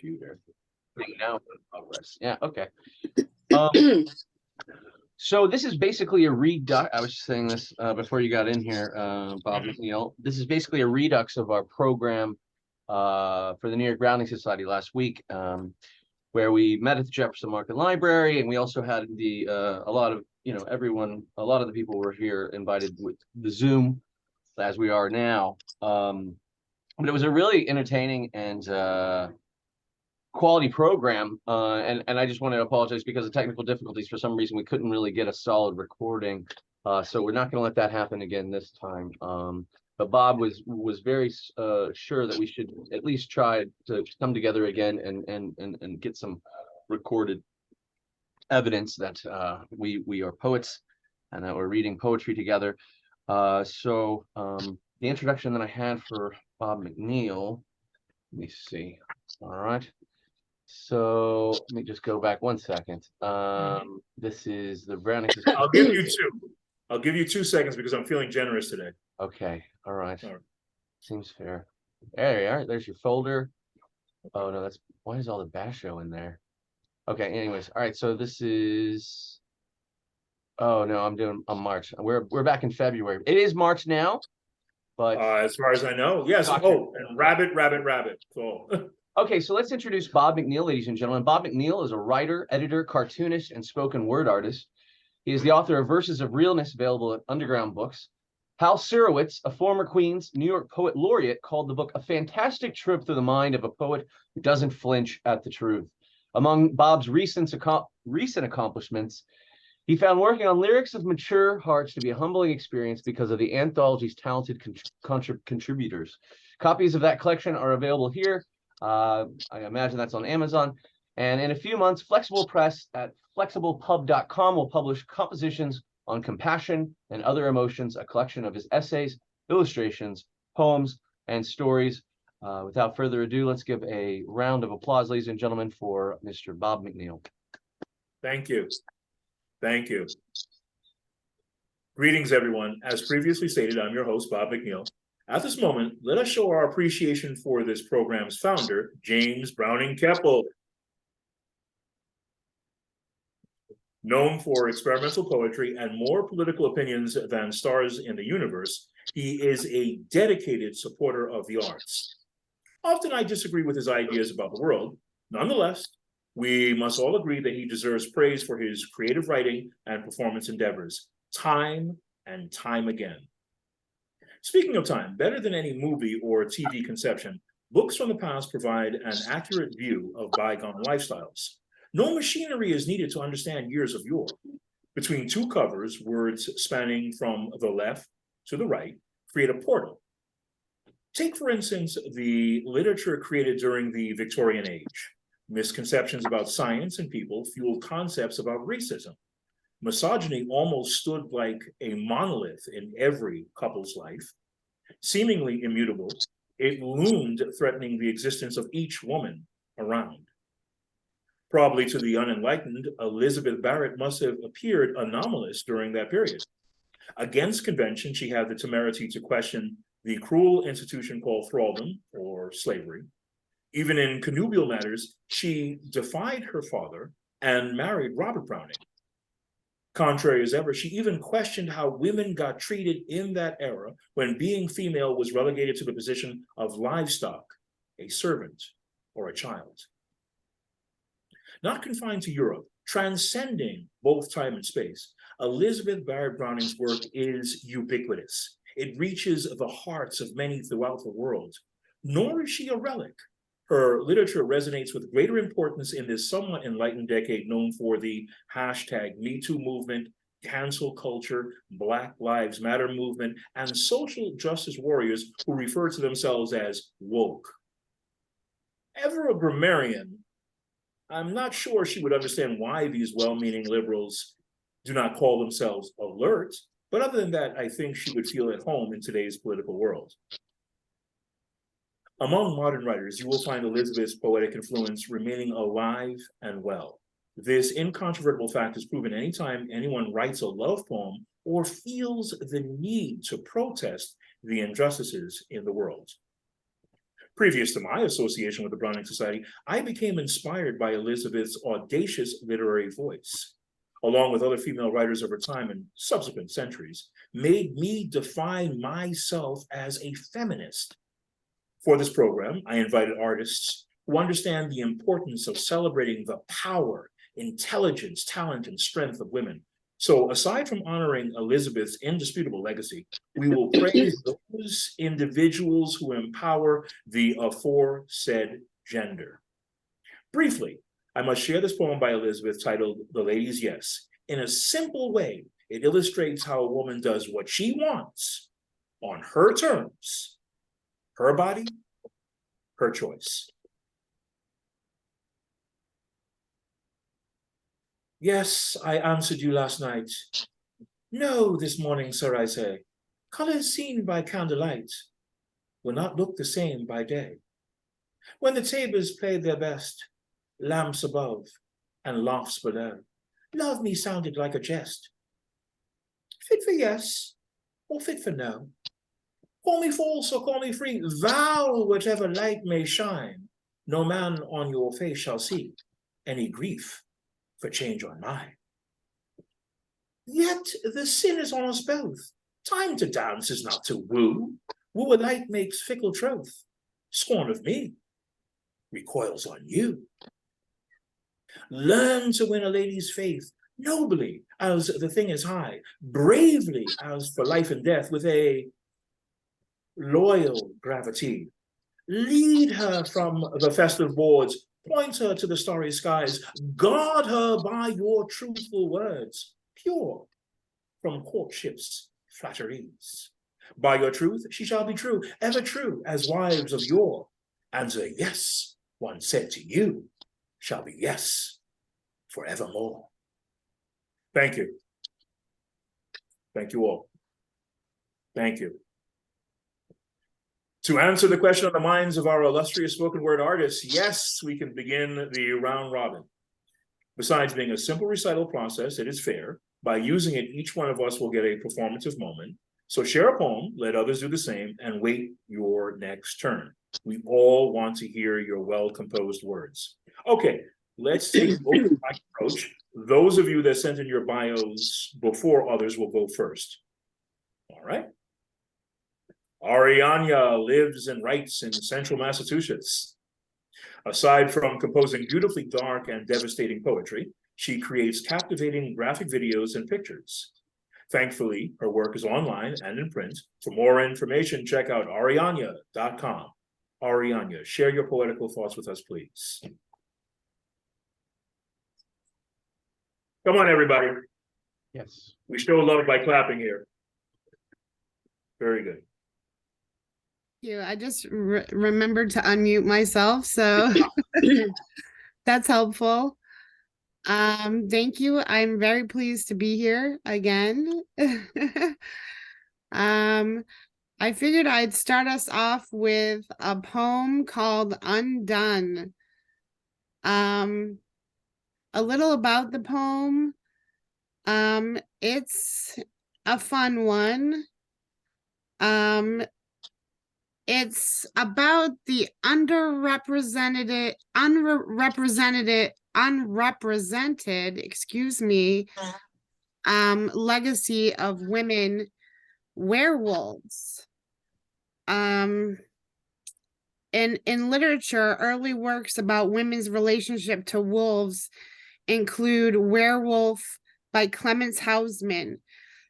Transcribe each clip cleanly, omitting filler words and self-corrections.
computer. Now, yeah, okay. So this is basically a redux. I was just saying this before you got in here, Bob McNeil. This is basically a redux of our program for the New York Grounding Society last week, where we met at the Jefferson Market Library, and we also had a lot of a lot of the people were here invited with the Zoom, as we are now. But it was a really entertaining and quality program, and I just want to apologize because of technical difficulties. For some reason, we couldn't really get a solid recording, so we're not going to let that happen again this time. But Bob was very sure that we should at least try to come together again and get some recorded evidence that we are poets and that we're reading poetry together. So the introduction that I had for Bob McNeil, let me see. All right. So let me just go back 1 second. This is the Browning Society. I'll give you two. I'll give you 2 seconds because I'm feeling generous today. Okay. All right. Seems fair. There you are. There's your folder. Oh no, why is all the Basho in there? Okay. Anyways, all right. So this is. Oh no, I'm March. We're back in February. It is March now, but as far as I know, yes. Oh, and rabbit. So. Okay, so let's introduce Bob McNeil, ladies and gentlemen. Bob McNeil is a writer, editor, cartoonist, and spoken word artist. He is the author of Verses of Realness, available at Underground Books. Hal Sirowitz, a former Queen's New York Poet Laureate, called the book a fantastic trip through the mind of a poet who doesn't flinch at the truth. Among Bob's recent accomplishments, he found working on lyrics of mature hearts to be a humbling experience because of the anthology's talented contributors. Copies of that collection are available here. I imagine that's on Amazon. And in a few months, Flexible Press at flexiblepub.com will publish Compositions on Compassion and Other Emotions, a collection of his essays, illustrations, poems, and stories. Without further ado, let's give a round of applause, ladies and gentlemen, for Mr. Bob McNeil. Thank you. Thank you. Greetings, everyone. As previously stated, I'm your host, Bob McNeil. At this moment, let us show our appreciation for this program's founder, James Browning Kepple. Known for experimental poetry and more political opinions than stars in the universe, he is a dedicated supporter of the arts. Often I disagree with his ideas about the world. Nonetheless, we must all agree that he deserves praise for his creative writing and performance endeavors, time and time again. Speaking of time, better than any movie or TV conception, books from the past provide an accurate view of bygone lifestyles. No machinery is needed to understand years of yore. Between two covers, words spanning from the left to the right create a portal. Take, for instance, the literature created during the Victorian Age. Misconceptions about science and people fueled concepts about racism. Misogyny almost stood like a monolith in every couple's life. Seemingly immutable, it loomed threatening the existence of each woman around. Probably to the unenlightened, Elizabeth Barrett must have appeared anomalous during that period. Against convention, she had the temerity to question the cruel institution called thraldom or slavery. Even in connubial matters, she defied her father and married Robert Browning. Contrary as ever, she even questioned how women got treated in that era when being female was relegated to the position of livestock, a servant, or a child. Not confined to Europe, transcending both time and space, Elizabeth Barrett Browning's work is ubiquitous. It reaches the hearts of many throughout the world. Nor is she a relic. Her literature resonates with greater importance in this somewhat enlightened decade known for the #MeToo movement, cancel culture, Black Lives Matter movement, and social justice warriors who refer to themselves as woke. Ever a grammarian, I'm not sure she would understand why these well-meaning liberals do not call themselves alert, but other than that, I think she would feel at home in today's political world. Among modern writers, you will find Elizabeth's poetic influence remaining alive and well. This incontrovertible fact is proven anytime anyone writes a love poem or feels the need to protest the injustices in the world. Previous to my association with the Browning Society, I became inspired by Elizabeth's audacious literary voice, along with other female writers of her time in subsequent centuries, made me define myself as a feminist. For this program, I invited artists who understand the importance of celebrating the power, intelligence, talent, and strength of women. So aside from honoring Elizabeth's indisputable legacy, we will praise those individuals who empower the aforesaid gender. Briefly, I must share this poem by Elizabeth titled The Lady's Yes. In a simple way, it illustrates how a woman does what she wants on her terms, her body, her choice. Yes, I answered you last night. No, this morning, sir, I say. Colors seen by candlelight will not look the same by day. When the tapers played their best, lamps above and lofts below, love me sounded like a jest. Fit for yes, or fit for no. Call me false or call me free, vow whatever light may shine, no man on your face shall see any grief for change on mine. Yet the sin is on us both. Time to dance is not to woo. Woo alike makes fickle troth. Scorn of me recoils on you. Learn to win a lady's faith, nobly as the thing is high, bravely as for life and death, with a loyal gravity. Lead her from the festive boards, point her to the starry skies, guard her by your truthful words, pure from courtship's flatteries. By your truth she shall be true, ever true as wives of yore, and the yes one said to you shall be yes forevermore. Thank you. Thank you all. Thank you. To answer the question on the minds of our illustrious spoken word artists, yes, we can begin the round robin. Besides being a simple recital process, it is fair. By using it, each one of us will get a performative moment. So share a poem, let others do the same, and wait your next turn. We all want to hear your well-composed words. Okay, let's take open mic approach. Those of you that sent in your bios before others will go first. All right. Aurynanya lives and writes in central Massachusetts. Aside from composing beautifully dark and devastating poetry, she creates captivating graphic videos and pictures. Thankfully, her work is online and in print. For more information, check out Aurynanya.com. Aurynanya, share your poetical thoughts with us, please. Come on, everybody. Yes. We show love by clapping here. Very good. You. I just remembered to unmute myself, so that's helpful. Thank you. I'm very pleased to be here again. I figured I'd start us off with a poem called Undone. A little about the poem. It's a fun one. It's about the unrepresented, legacy of women werewolves. In literature, early works about women's relationship to wolves include Werewolf by Clemens Hausman.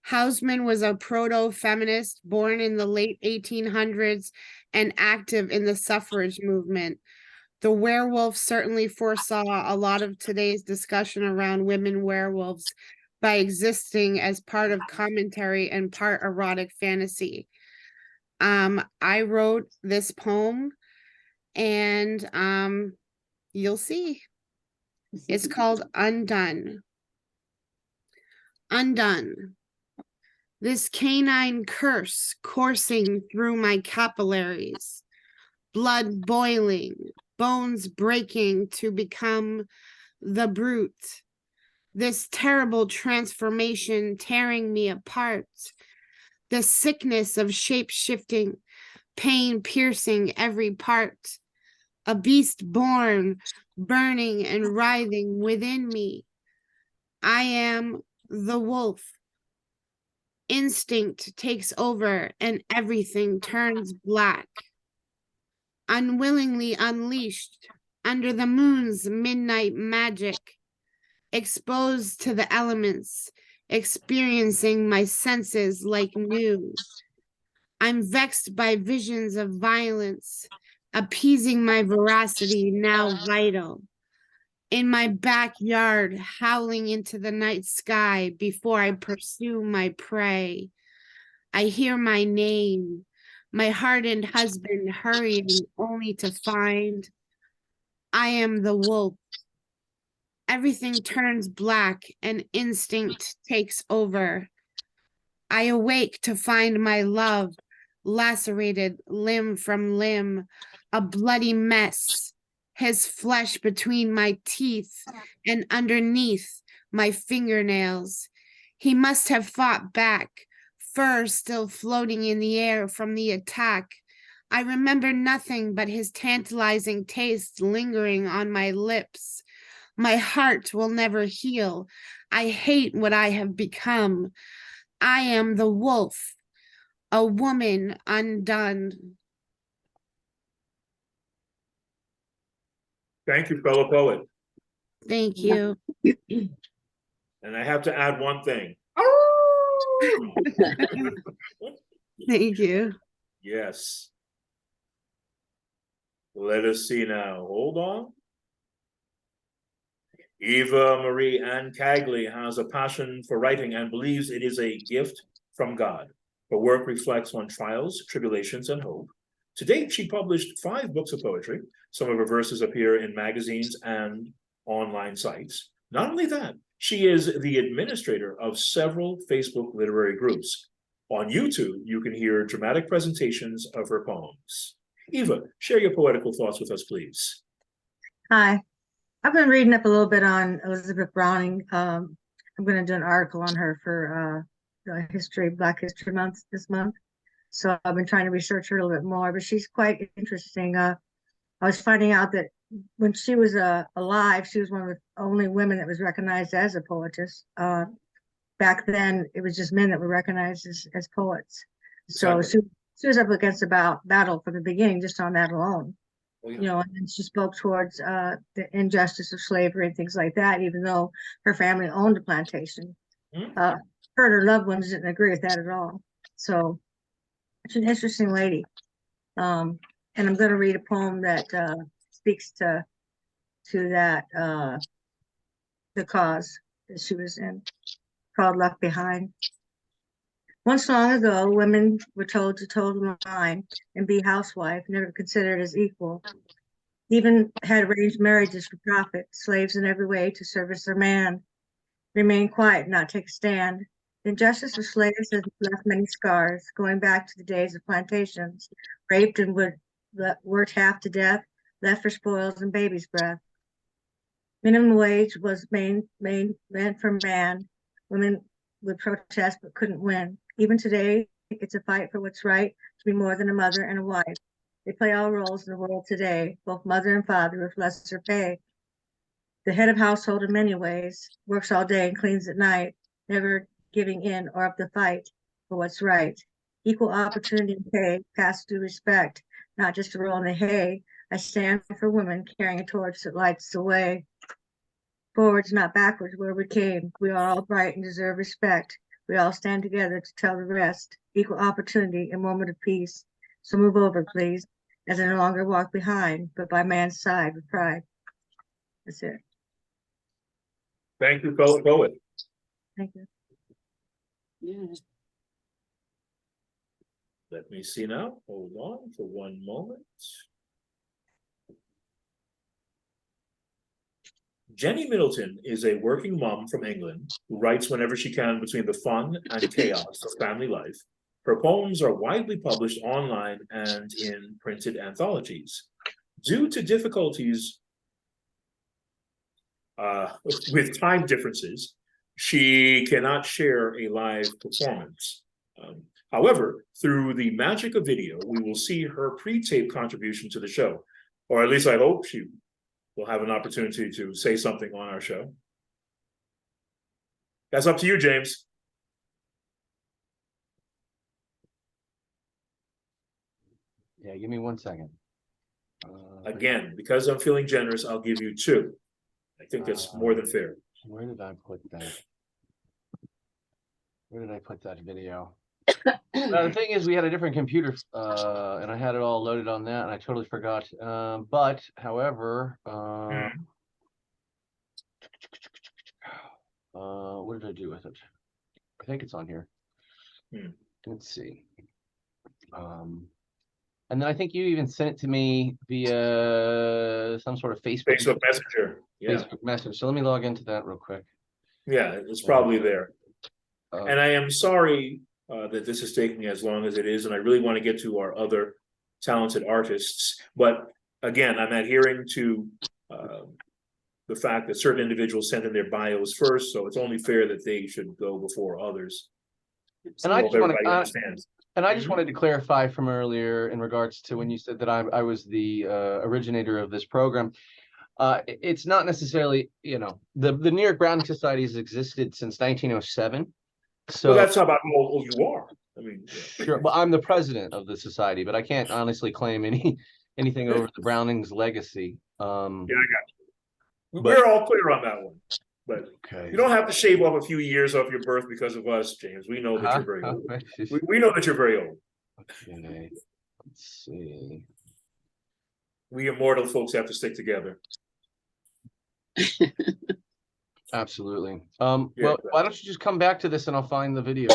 Hausman was a proto-feminist born in the late 1800s and active in the suffrage movement. The werewolf certainly foresaw a lot of today's discussion around women werewolves by existing as part of commentary and part erotic fantasy. I wrote this poem and you'll see. It's called Undone. Undone. This canine curse coursing through my capillaries, blood boiling, bones breaking to become the brute. This terrible transformation tearing me apart. The sickness of shape-shifting, pain piercing every part, a beast born, burning and writhing within me. I am the wolf. Instinct takes over and everything turns black. Unwillingly unleashed under the moon's midnight magic, exposed to the elements, experiencing my senses like new. I'm vexed by visions of violence, appeasing my veracity now vital. In my backyard, howling into the night sky before I pursue my prey. I hear my name, my hardened husband hurrying only to find I am the wolf. Everything turns black and instinct takes over. I awake to find my love lacerated limb from limb, a bloody mess, his flesh between my teeth and underneath my fingernails. He must have fought back, fur still floating in the air from the attack. I remember nothing but his tantalizing taste lingering on my lips. My heart will never heal. I hate what I have become. I am the wolf, a woman undone. Thank you, fellow poet. Thank you. And I have to add one thing. Thank you. Yes. Let us see now. Hold on. Eva Marie Ann Cagley has a passion for writing and believes it is a gift from God. Her work reflects on trials, tribulations, and hope. To date, she published 5 books of poetry. Some of her verses appear in magazines and online sites. Not only that, she is the administrator of several Facebook literary groups. On YouTube, you can hear dramatic presentations of her poems. Eva, share your poetical thoughts with us, please. Hi. I've been reading up a little bit on Elizabeth Browning. I'm going to do an article on her for Black History Month this month. So I've been trying to research her a little bit more, but she's quite interesting. I was finding out that when she was alive, she was one of the only women that was recognized as a poetess. Back then, it was just men that were recognized as poets. So Exactly. she was up against about battle from the beginning, just on that alone. Oh, yeah. You know, and she spoke towards the injustice of slavery and things like that, even though her family owned a plantation. Hmm. Her and her loved ones didn't agree with that at all. So she's an interesting lady. And I'm going to read a poem that speaks to that, the cause that she was in, called Left Behind. Once long ago, women were told to toe the line and be housewife, never considered as equal. Even had arranged marriages for profit, slaves in every way to service their man. Remain quiet, not take a stand. The injustice of slaves has left many scars, going back to the days of plantations, raped and worked half to death, left for spoils and baby's breath. Minimum wage was meant for man. Women would protest but couldn't win. Even today, it's a fight for what's right, to be more than a mother and a wife. They play all roles in the world today, both mother and father with lesser pay. The head of household in many ways, works all day and cleans at night, never giving in or up the fight for what's right. Equal opportunity and pay, past due respect, not just a roll in the hay. I stand for women carrying a torch that lights the way. Forwards, not backwards, where we came. We are all bright and deserve respect. We all stand together to tell the rest. Equal opportunity, a moment of peace. So move over, please, as I no longer walk behind, but by man's side with pride. That's it. Thank you, fellow poet. Thank you. Yeah. Let me see now. Hold on for one moment. Jenny Middleton is a working mom from England who writes whenever she can between the fun and chaos of family life. Her poems are widely published online and in printed anthologies. Due to difficulties with time differences, she cannot share a live performance. However, through the magic of video, we will see her pre-tape contribution to the show, or at least I hope she will have an opportunity to say something on our show. That's up to you, James. Yeah, give me 1 second. Again, because I'm feeling generous, I'll give you 2. I think that's more than fair. Where did I put that? Where did I put that video? The thing is, we had a different computer, and I had it all loaded on that, and I totally forgot. But, however, what did I do with it? I think it's on here. Let's see. And then I think you even sent it to me via some sort of Facebook Messenger. Yeah. Facebook message. So let me log into that real quick. Yeah, it's probably there. And I am sorry that this is taking as long as it is, and I really want to get to our other talented artists. But again, I'm adhering to the fact that certain individuals sent in their bios first, so it's only fair that they should go before others. And I just want to understands. And I just wanted to clarify from earlier in regards to when you said that I was the originator of this program. It's not necessarily, the New York Browning Society has existed since 1907. So well, that's how about old you are. I mean, sure. Well, I'm the president of the society, but I can't honestly claim anything over the Browning's legacy. Yeah, I got you. We're all clear on that one. But you don't have to shave off a few years off your birth because of us, James. We know that you're very old. We know that you're very old. Okay. Let's see. We immortal folks have to stick together. Absolutely. Well, why don't you just come back to this and I'll find the video.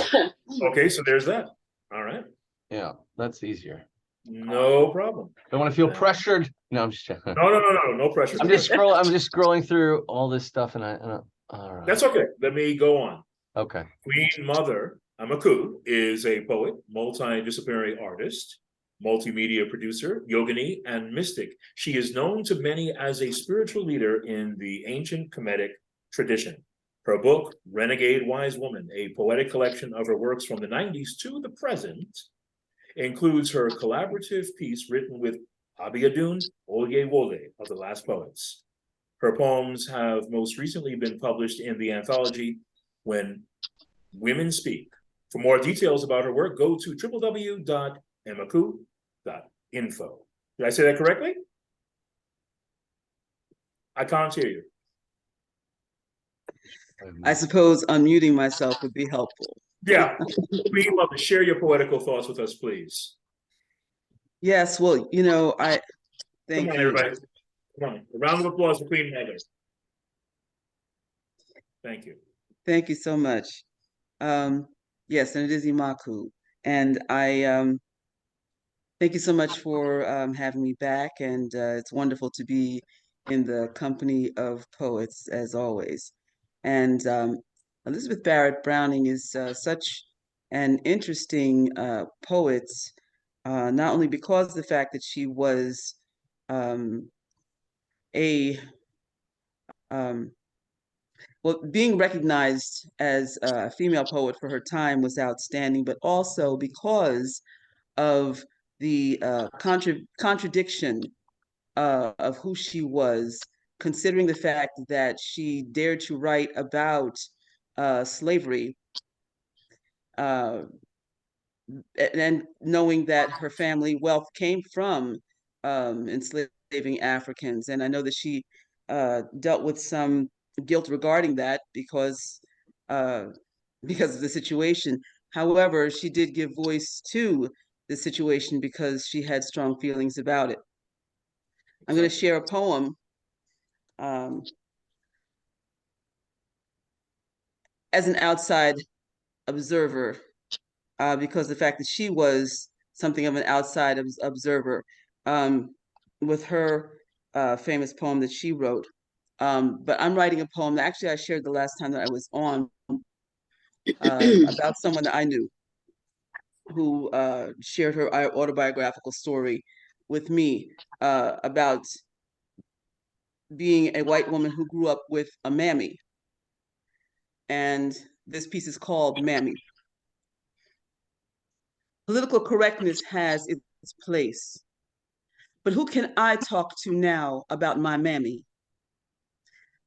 Okay, so there's that. All right. Yeah, that's easier. No problem. Don't want to feel pressured. No, I'm just checking. No pressure. I'm just scrolling through all this stuff, and all right. That's okay. Let me go on. Okay. Queen Mother Imakhu is a poet, multidisciplinary artist, multimedia producer, yogini, and mystic. She is known to many as a spiritual leader in the ancient Kemetic tradition. Her book, Renegade Wise Woman, a poetic collection of her works from the 90s to the present, includes her collaborative piece written with Abiodun Oyewole of the Last Poets. Her poems have most recently been published in the anthology When Women Speak. For more details about her work, go to www.imakhu.info. Did I say that correctly? I can't hear you. I suppose unmuting myself would be helpful. Yeah, we'd love to share your poetical thoughts with us, please. Yes, well, I thank Come on, you. everybody. Come on, a round of applause for Queen Mother. Thank you. Thank you so much. Yes, and it is Imakhu. And I thank you so much for having me back. And it's wonderful to be in the company of poets, as always. And Elizabeth Barrett Browning is such an interesting poet, not only because of the fact that she was being recognized as a female poet for her time was outstanding, but also because of the contradiction of who she was, considering the fact that she dared to write about slavery, and knowing that her family wealth came from enslaving Africans. And I know that she dealt with some guilt regarding that because of the situation. However, she did give voice to the situation because she had strong feelings about it. I'm going to share a poem as an outside observer, because the fact that she was something of an outside observer, with her famous poem that she wrote. But I'm writing a poem that actually I shared the last time that I was on, about someone that I knew who shared her autobiographical story with me, about being a white woman who grew up with a mammy. And this piece is called Mammy. Political correctness has its place. But who can I talk to now about my mammy?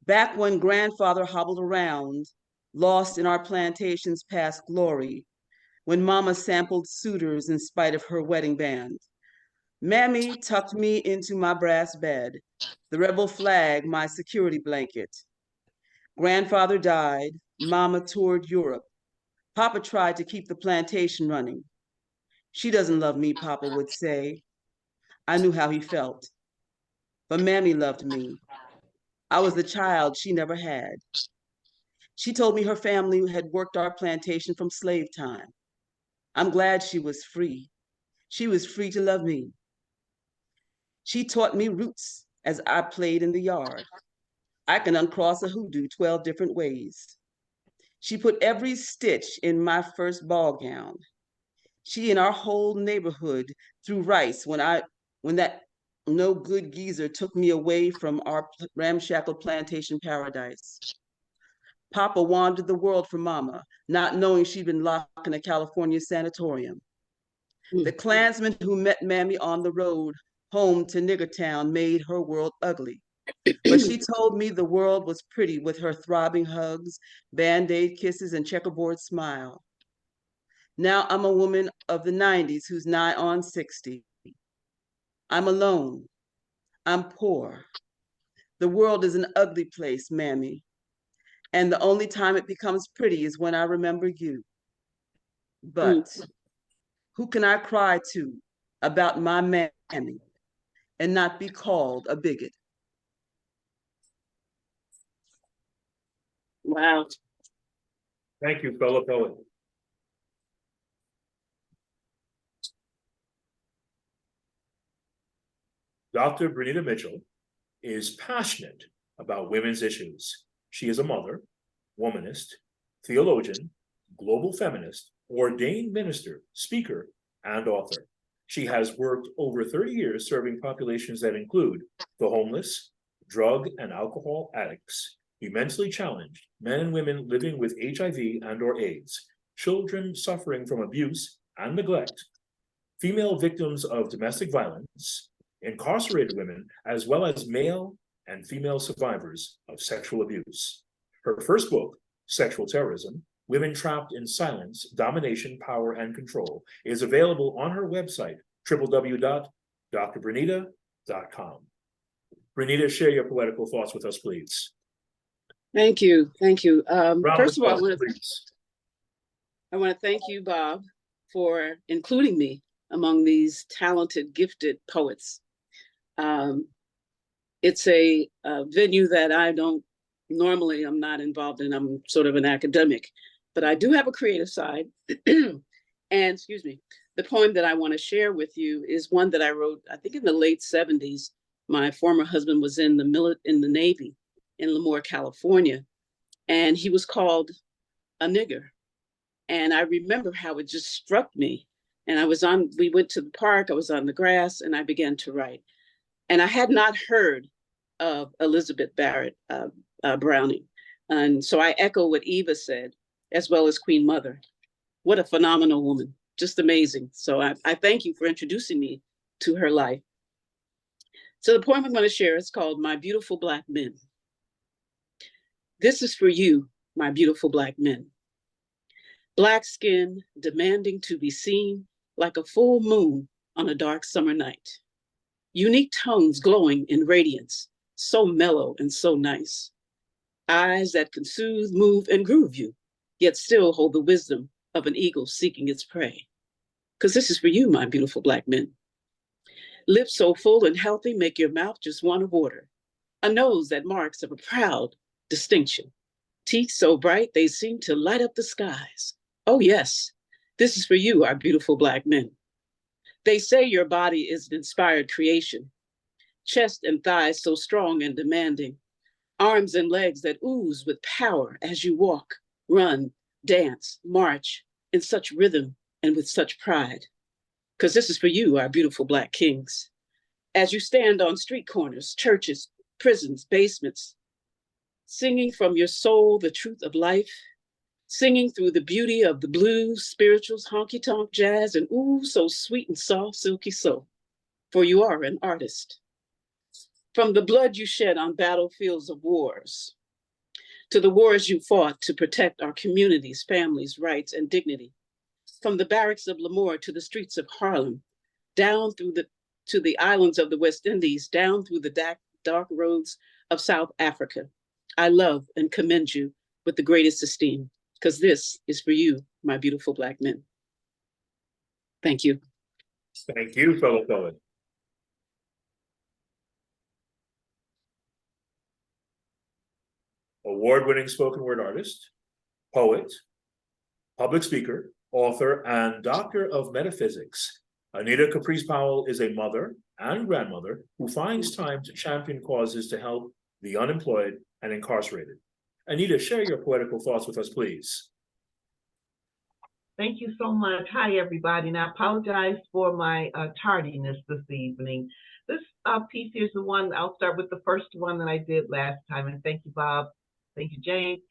Back when grandfather hobbled around, lost in our plantation's past glory, when mama sampled suitors in spite of her wedding band, mammy tucked me into my brass bed, the rebel flag my security blanket. Grandfather died, mama toured Europe. Papa tried to keep the plantation running. She doesn't love me, Papa would say. I knew how he felt. But Mammy loved me. I was the child she never had. She told me her family had worked our plantation from slave time. I'm glad she was free. She was free to love me. She taught me roots as I played in the yard. I can uncross a hoodoo 12 different ways. She put every stitch in my first ball gown. She and our whole neighborhood threw rice when that no good geezer took me away from our ramshackle plantation paradise. Papa wandered the world for Mama, not knowing she'd been locked in a California sanatorium. The Klansmen who met Mammy on the road home to Niggertown made her world ugly. But she told me the world was pretty with her throbbing hugs, Band-Aid kisses, and checkerboard smile. Now I'm a woman of the 90s who's nigh on 60. I'm alone. I'm poor. The world is an ugly place, Mammy. And the only time it becomes pretty is when I remember you. But who can I cry to about my Mammy and not be called a bigot? Wow. Thank you, fellow poet. Dr. Brenita Mitchell is passionate about women's issues. She is a mother, womanist, theologian, global feminist, ordained minister, speaker, and author. She has worked over 30 years serving populations that include the homeless, drug and alcohol addicts, the mentally challenged, men and women living with HIV and/or AIDS, children suffering from abuse and neglect, female victims of domestic violence, incarcerated women, as well as male and female survivors of sexual abuse. Her first book, Sexual Terrorism, Women Trapped in Silence, Domination, Power, and Control, is available on her website, www.drbrenita.com. Brenita, share your poetical thoughts with us, please. Thank you. Thank you. First of all, I want to thank you, Bob, for including me among these talented, gifted poets. It's a venue that I don't normally, I'm not involved in. I'm sort of an academic, but I do have a creative side. And excuse me, the poem that I want to share with you is one that I wrote, I think in the late 70s. My former husband was in the Navy in Lemoore, California, and he was called a nigger. And I remember how it just struck me. And we went to the park, I was on the grass, and I began to write. And I had not heard of Elizabeth Barrett Browning. And so I echo what Eva said, as well as Queen Mother. What a phenomenal woman, just amazing. So I thank you for introducing me to her life. So the poem I'm going to share is called My Beautiful Black Men. This is for you, my beautiful Black men. Black skin demanding to be seen like a full moon on a dark summer night. Unique tones glowing in radiance, so mellow and so nice. Eyes that can soothe, move, and groove you, yet still hold the wisdom of an eagle seeking its prey. Because this is for you, my beautiful Black men. Lips so full and healthy make your mouth just want to water. A nose that marks of a proud distinction. Teeth so bright they seem to light up the skies. Oh yes, this is for you, our beautiful Black men. They say your body is an inspired creation. Chest and thighs so strong and demanding. Arms and legs that ooze with power as you walk, run, dance, march in such rhythm and with such pride. Because this is for you, our beautiful Black kings. As you stand on street corners, churches, prisons, basements, singing from your soul the truth of life, singing through the beauty of the blues, spirituals, honky-tonk, jazz, and ooh, so sweet and soft, silky soul, for you are an artist. From the blood you shed on battlefields of wars, to the wars you fought to protect our communities, families, rights, and dignity, from the barracks of Lemoore to the streets of Harlem, down to the islands of the West Indies, down through the dark roads of South Africa. I love and commend you with the greatest esteem, because this is for you, my beautiful Black men. Thank you. Thank you, fellow poet. Award-winning spoken word artist, poet, public speaker, author, and doctor of metaphysics. Anita Caprice Powell is a mother and grandmother who finds time to champion causes to help the unemployed and incarcerated. Anita, share your poetical thoughts with us, please. Thank you so much. Hi, everybody. And I apologize for my tardiness this evening. This piece here is the one, I'll start with the first one that I did last time. And thank you, Bob. Thank you, Jane.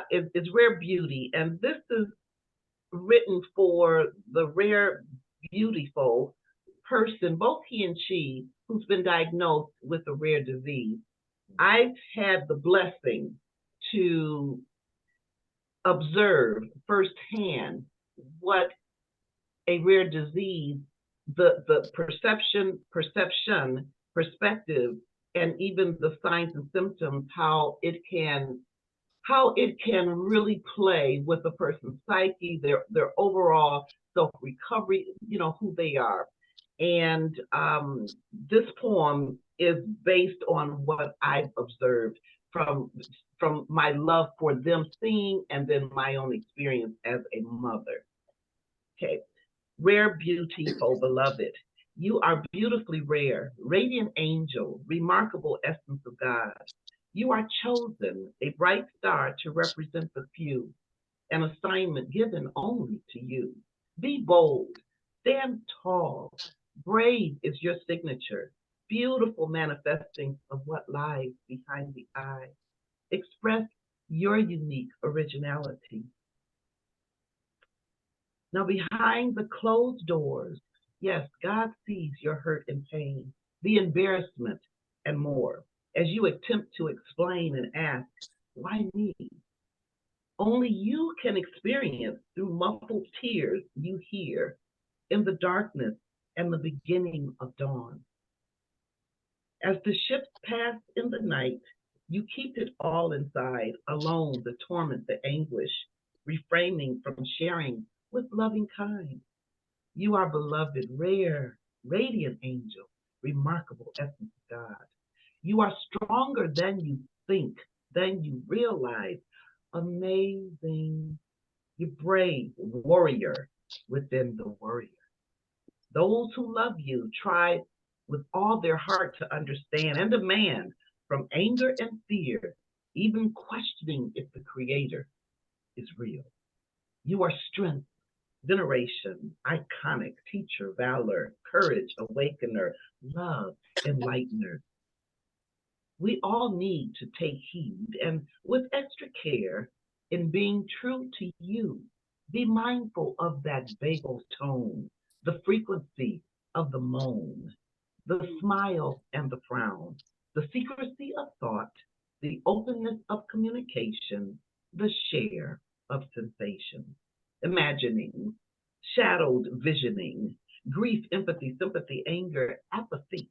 It's Rare Beauty. And this is written for the rare, beautiful person, both he and she, who's been diagnosed with a rare disease. I've had the blessing to observe firsthand what a rare disease, the perception, perspective, and even the signs and symptoms, how it can really play with a person's psyche, their overall self-recovery, who they are. And this poem is based on what I've observed from my love for them seeing, and then my own experience as a mother. Okay, rare beauty, oh beloved. You are beautifully rare, radiant angel, remarkable essence of God. You are chosen, a bright star to represent the few, an assignment given only to you. Be bold, stand tall, brave is your signature, beautiful manifesting of what lies behind the eye. Express your unique originality. Now, behind the closed doors, yes, God sees your hurt and pain, the embarrassment, and more, as you attempt to explain and ask, why me? Only you can experience through muffled tears you hear in the darkness and the beginning of dawn. As the ships pass in the night, you keep it all inside, alone, the torment, the anguish, refraining from sharing with loving kind. You are beloved, rare, radiant angel, remarkable essence of God. You are stronger than you think, than you realize. Amazing. You're brave, warrior within the warrior. Those who love you try with all their heart to understand and demand from anger and fear, even questioning if the Creator is real. You are strength, veneration, iconic, teacher, valor, courage, awakener, love, enlightener. We all need to take heed and with extra care in being true to you, be mindful of that vagal tone, the frequency of the moan, the smile and the frown, the secrecy of thought, the openness of communication, the share of sensation, imagining, shadowed visioning, grief, empathy, sympathy, anger, apathy.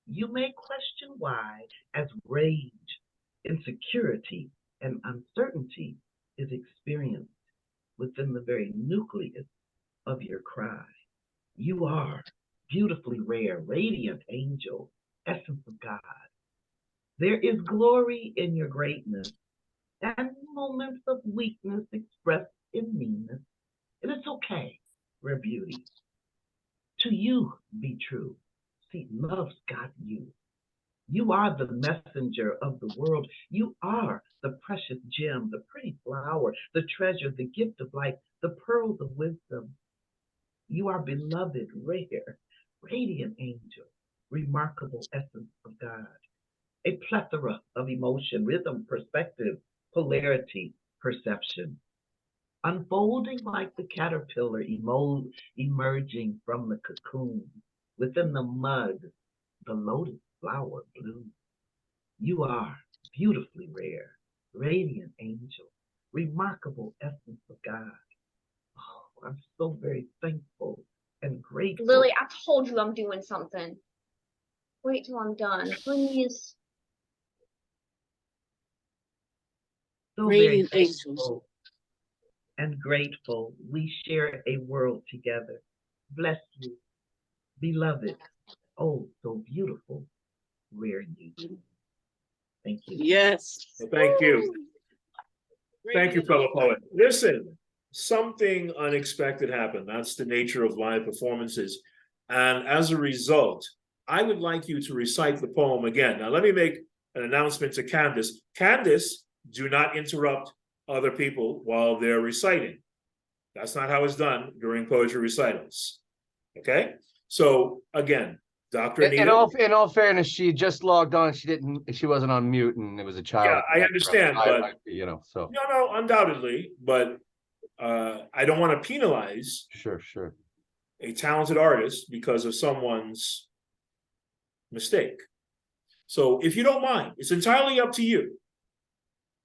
You may question why, as rage, insecurity, and uncertainty is experienced within the very nucleus of your cry. You are beautifully rare, radiant angel, essence of God. There is glory in your greatness and moments of weakness expressed in meanness. And it's okay, rare beauty. To you be true. See, love's got you. You are the messenger of the world. You are the precious gem, the pretty flower, the treasure, the gift of life, the pearls of wisdom. You are beloved, rare, radiant angel, remarkable essence of God. A plethora of emotion, rhythm, perspective, polarity, perception. unfolding like the caterpillar emerging from the cocoon. Within the mud, the lotus flower blooms. You are beautifully rare, radiant angel, remarkable essence of God. Oh, I'm so very thankful and grateful. Lily, I told you I'm doing something. Wait till I'm done, please. So very Radiant angels. thankful and grateful we share a world together. Bless you, beloved. Oh, so beautiful, rare you. Thank you. Yes. Thank you. Thank you, Radiant fellow angels. poet. Listen, something unexpected happened. That's the nature of live performances. And as a result, I would like you to recite the poem again. Now, let me make an announcement to Candace. Candace, do not interrupt other people while they're reciting. That's not how it's done during poetry recitals. Okay? So again, Dr. Anita. In all fairness, she just logged on. She wasn't on mute, and it was a child. Yeah, I understand, but you know, so no, undoubtedly, but I don't want to penalize sure. a talented artist because of someone's mistake. So if you don't mind, it's entirely up to you.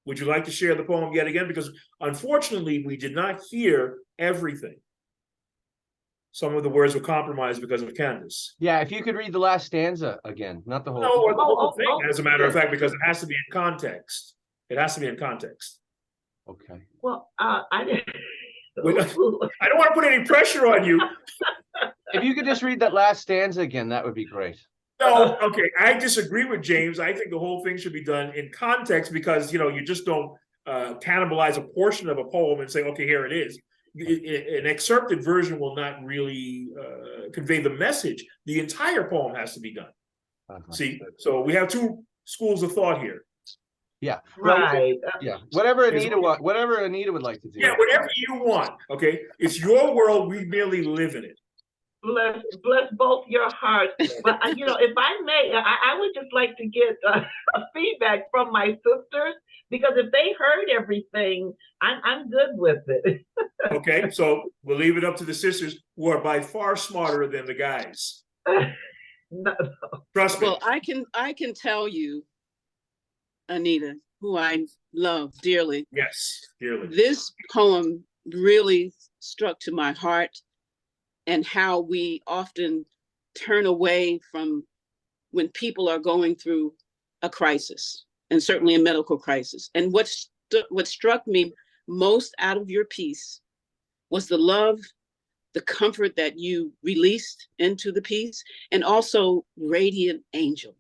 Would you like to share the poem yet again? Because unfortunately, we did not hear everything. Some of the words were compromised because of Candace. Yeah, if you could read the last stanza again, not the whole. No, or the whole thing, as a matter of fact, because it has to be in context. It has to be in context. Okay. Well, I didn't. I don't want to put any pressure on you. If you could just read that last stanza again, that would be great. No, okay, I disagree with James. I think the whole thing should be done in context because, you just don't cannibalize a portion of a poem and say, okay, here it is. An excerpted version will not really convey the message. The entire poem has to be done. See, so we have two schools of thought here. Yeah. Right. Yeah. Whatever Anita would like to do. Yeah, whatever you want. Okay, it's your world. We merely live in it. Bless both your hearts. But if I may, I would just like to get a feedback from my sisters, because if they heard everything, I'm good with it. Okay, so we'll leave it up to the sisters, who are by far smarter than the guys. No. Trust me. Well, I can tell you, Anita, who I love dearly. Yes, dearly. This poem really struck to my heart, and how we often turn away from when people are going through a crisis, and certainly a medical crisis. And what struck me most out of your piece was the love, the comfort that you released into the piece, and also radiant angel.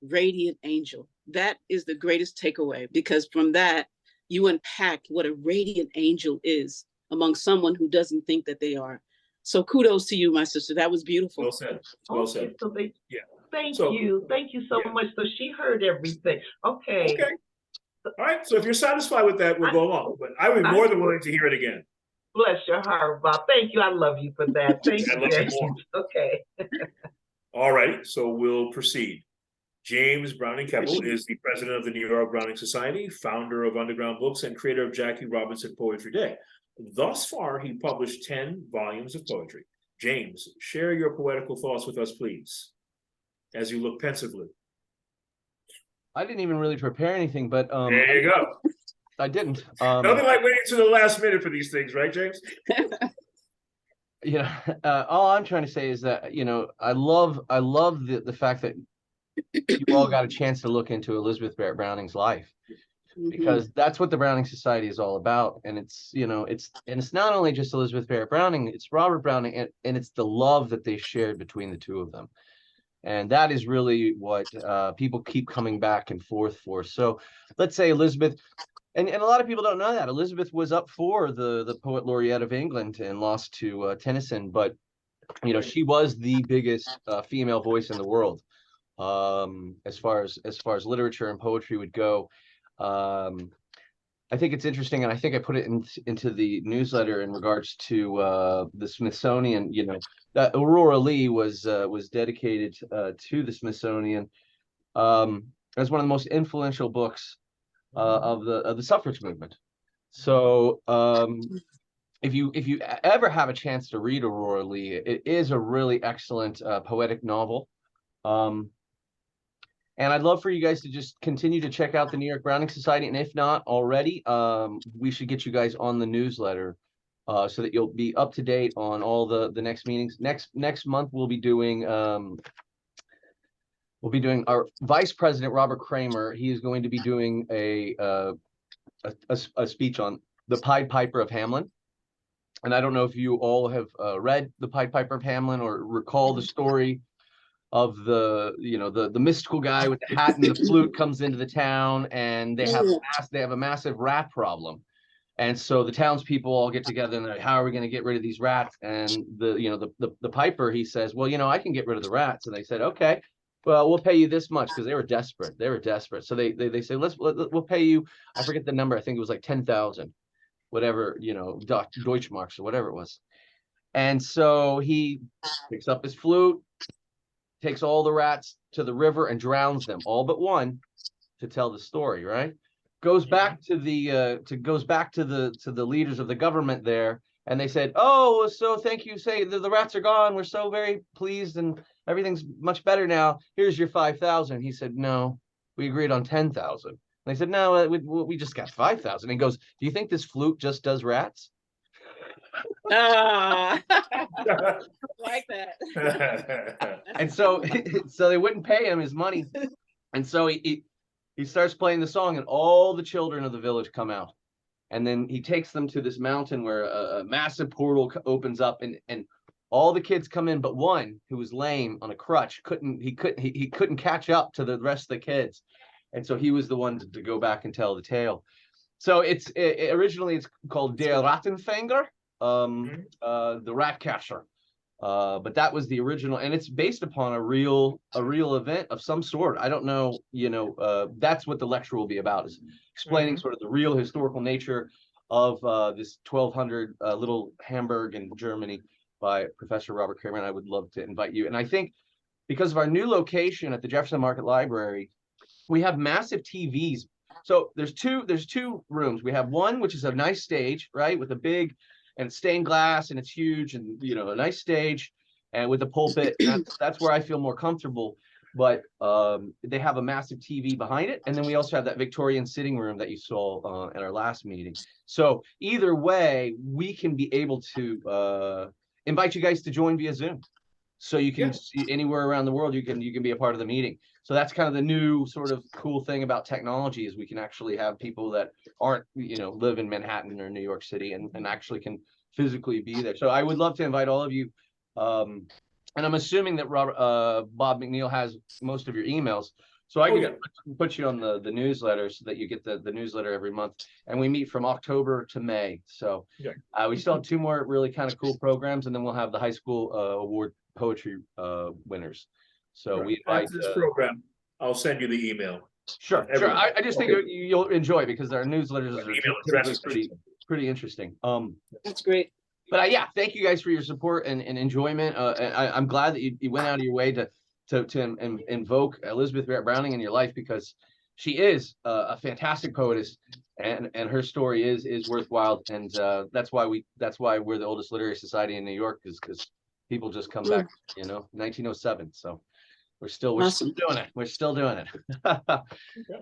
Radiant angel. That is the greatest takeaway, because from that, you unpacked what a radiant angel is among someone who doesn't think that they are. So kudos to you, my sister. That was beautiful. Well said. Well said. So Yeah. Thank you so much. So she heard everything. Okay. All right. So if you're satisfied with that, we'll go along. But I would be more than willing to hear it again. Bless your heart, Bob. Thank you. I love you for that. Thank you, James. Okay. All right. So we'll proceed. James Browning Kepple is the president of the New York Browning Society, founder of Underground Books, and creator of Jackie Robinson Poetry Day. Thus far, he published 10 volumes of poetry. James, share your poetical thoughts with us, please, as you look pensively. I didn't even really prepare anything, but there you go. I didn't. Nothing like waiting to the last minute for these things, right, James? All I'm trying to say is that I love the fact that you all got a chance to look into Elizabeth Barrett Browning's life, because that's what the Browning Society is all about. And it's not only just Elizabeth Barrett Browning, it's Robert Browning, and it's the love that they shared between the two of them. And that is really what people keep coming back and forth for. So let's say Elizabeth, and a lot of people don't know that Elizabeth was up for the Poet Laureate of England and lost to Tennyson, but she was the biggest female voice in the world. As far as literature and poetry would go. I think it's interesting, and I think I put it into the newsletter in regards to the Smithsonian. That Aurora Lee was dedicated to the Smithsonian as one of the most influential books of the suffrage movement. So if you ever have a chance to read Aurora Leigh, it is a really excellent poetic novel. And I'd love for you guys to just continue to check out the New York Browning Society. And if not already, we should get you guys on the newsletter so that you'll be up to date on all the next meetings. Next month, we'll be doing our Vice President, Robert Kramer. He is going to be doing a speech on the Pied Piper of Hamelin. And I don't know if you all have read the Pied Piper of Hamelin or recall the story of the mystical guy with the hat and the flute comes into the town, and they have a massive rat problem. And so the townspeople all get together and they're like, how are we going to get rid of these rats? And the piper, he says, well, I can get rid of the rats. And they said, okay, well, we'll pay you this much, because they were desperate. So they say, we'll pay you, I forget the number, I think it was like 10,000, whatever, Deutschmarks or whatever it was. And so he picks up his flute, takes all the rats to the river and drowns them, all but one, to tell the story, right? Goes back to the leaders of the government there, and they said, oh, so thank you, say the rats are gone, we're so very pleased and everything's much better now, here's your 5,000. He said, no, we agreed on 10,000. They said, no, we just got 5,000. And he goes, do you think this flute just does rats? I like that. And so they wouldn't pay him his money. And so he starts playing the song, and all the children of the village come out. And then he takes them to this mountain where a massive portal opens up, and all the kids come in, but one who was lame on a crutch he couldn't catch up to the rest of the kids. And so he was the one to go back and tell the tale. So originally it's called Der Rattenfänger, the rat catcher. But that was the original, and it's based upon a real event of some sort. I don't know, that's what the lecture will be about, is explaining sort of the real historical nature of this 1200 little Hamburg in Germany by Professor Robert Kramer. And I would love to invite you. And I think because of our new location at the Jefferson Market Library, we have massive TVs. So there's two rooms. We have one which is a nice stage, right, with a big, and it's stained glass, and it's huge, and a nice stage, and with a pulpit. That's where I feel more comfortable. But they have a massive TV behind it, and then we also have that Victorian sitting room that you saw at our last meeting. So either way, we can be able to invite you guys to join via Zoom, so you can see anywhere around the world. You can be a part of the meeting. So that's kind of the new sort of cool thing about technology, is we can actually have people that aren't, live in Manhattan or New York City and actually can physically be there. So I would love to invite all of you. And I'm assuming that Bob McNeil has most of your emails. So I can put you on the newsletter so that you get the newsletter every month. And we meet from October to May. So we still have 2 more really kind of cool programs, and then we'll have the high school award poetry winners. So we invite after this program, I'll send you the email. Sure. I just think you'll enjoy, because our newsletters are pretty interesting. That's great. But thank you guys for your support and enjoyment. I'm glad that you went out of your way to invoke Elizabeth Barrett Browning in your life, because she is a fantastic poetess, and her story is worthwhile. And that's why we're the oldest literary society in New York, is because people just come back, 1907. So we're still doing it. We're still doing it. But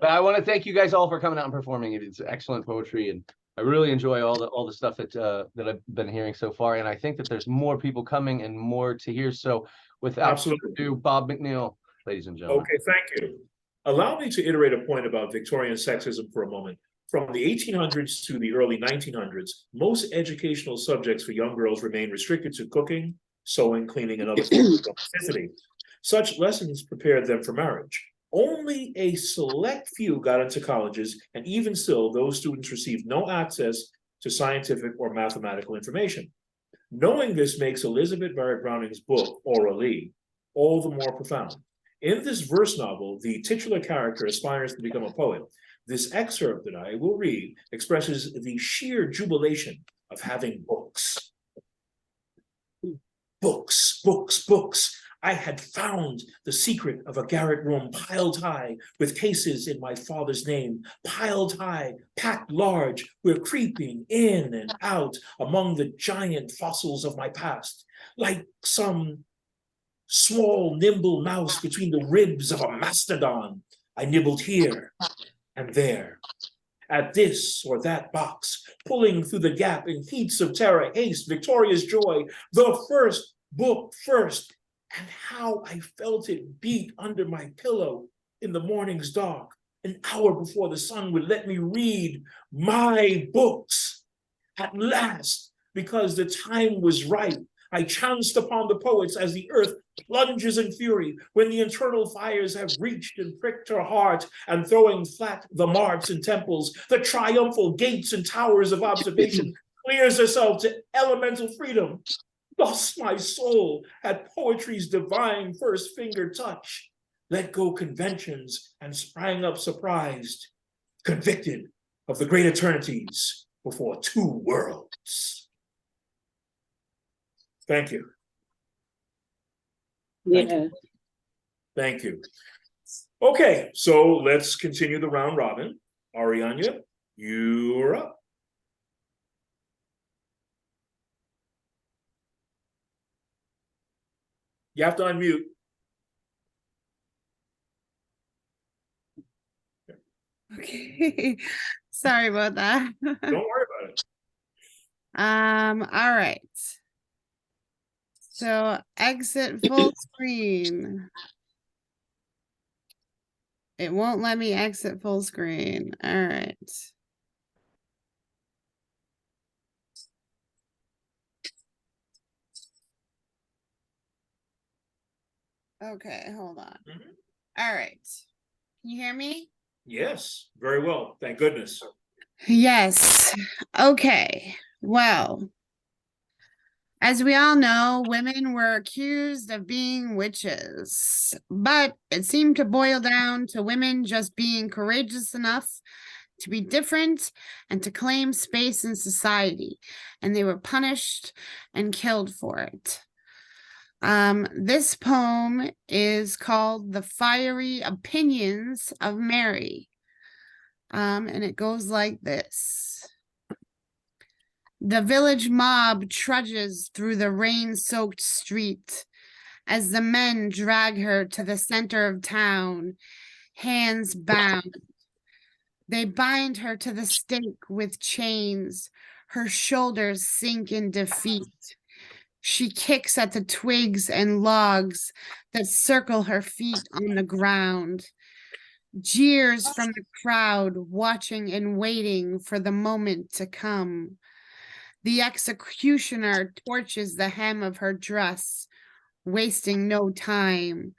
I want to thank you guys all for coming out and performing. It's excellent poetry, and I really enjoy all the stuff that I've been hearing so far. And I think that there's more people coming and more to hear. So without further ado, Bob McNeil, ladies and gentlemen. Okay, thank you. Allow me to iterate a point about Victorian sexism for a moment. From the 1800s to the early 1900s, most educational subjects for young girls remained restricted to cooking, sewing, cleaning, and other forms of domesticity. Such lessons prepared them for marriage. Only a select few got into colleges, and even still, those students received no access to scientific or mathematical information. Knowing this makes Elizabeth Barrett Browning's book, Aurora Leigh, all the more profound. In this verse novel, the titular character aspires to become a poet. This excerpt that I will read expresses the sheer jubilation of having books. Books, books, books. I had found the secret of a garret room piled high with cases in my father's name, piled high, packed large. We're creeping in and out among the giant fossils of my past, like some small, nimble mouse between the ribs of a mastodon. I nibbled here and there, at this or that box, pulling through the gap in heats of terror, haste, victorious joy, the first book first, and how I felt it beat under my pillow in the morning's dark, an hour before the sun would let me read my books. At last, because the time was right, I chanced upon the poets as the earth plunges in fury when the internal fires have reached and pricked her heart, and throwing flat the marks and temples, the triumphal gates and towers of observation clears herself to elemental freedom. Thus my soul at poetry's divine first finger touch, let go conventions and sprang up surprised, convicted of the great eternities before two worlds. Thank you. Thank Yeah. you. Thank you. Okay, so let's continue the round robin. Aurynanya, you're up. You have to unmute. Okay. Sorry about that. Don't worry about it. All right. So exit full screen. It won't let me exit full screen. All right. Okay, hold on. All right. Can you hear me? Yes, very well. Thank goodness. Yes. Okay. Well, as we all know, women were accused of being witches, but it seemed to boil down to women just being courageous enough to be different and to claim space in society, and they were punished and killed for it. This poem is called The Fiery Opinions of Mary, and it goes like this. The village mob trudges through the rain-soaked street as the men drag her to the center of town, hands bound. They bind her to the stake with chains. Her shoulders sink in defeat. She kicks at the twigs and logs that circle her feet on the ground. Jeers from the crowd, watching and waiting for the moment to come. The executioner torches the hem of her dress, wasting no time.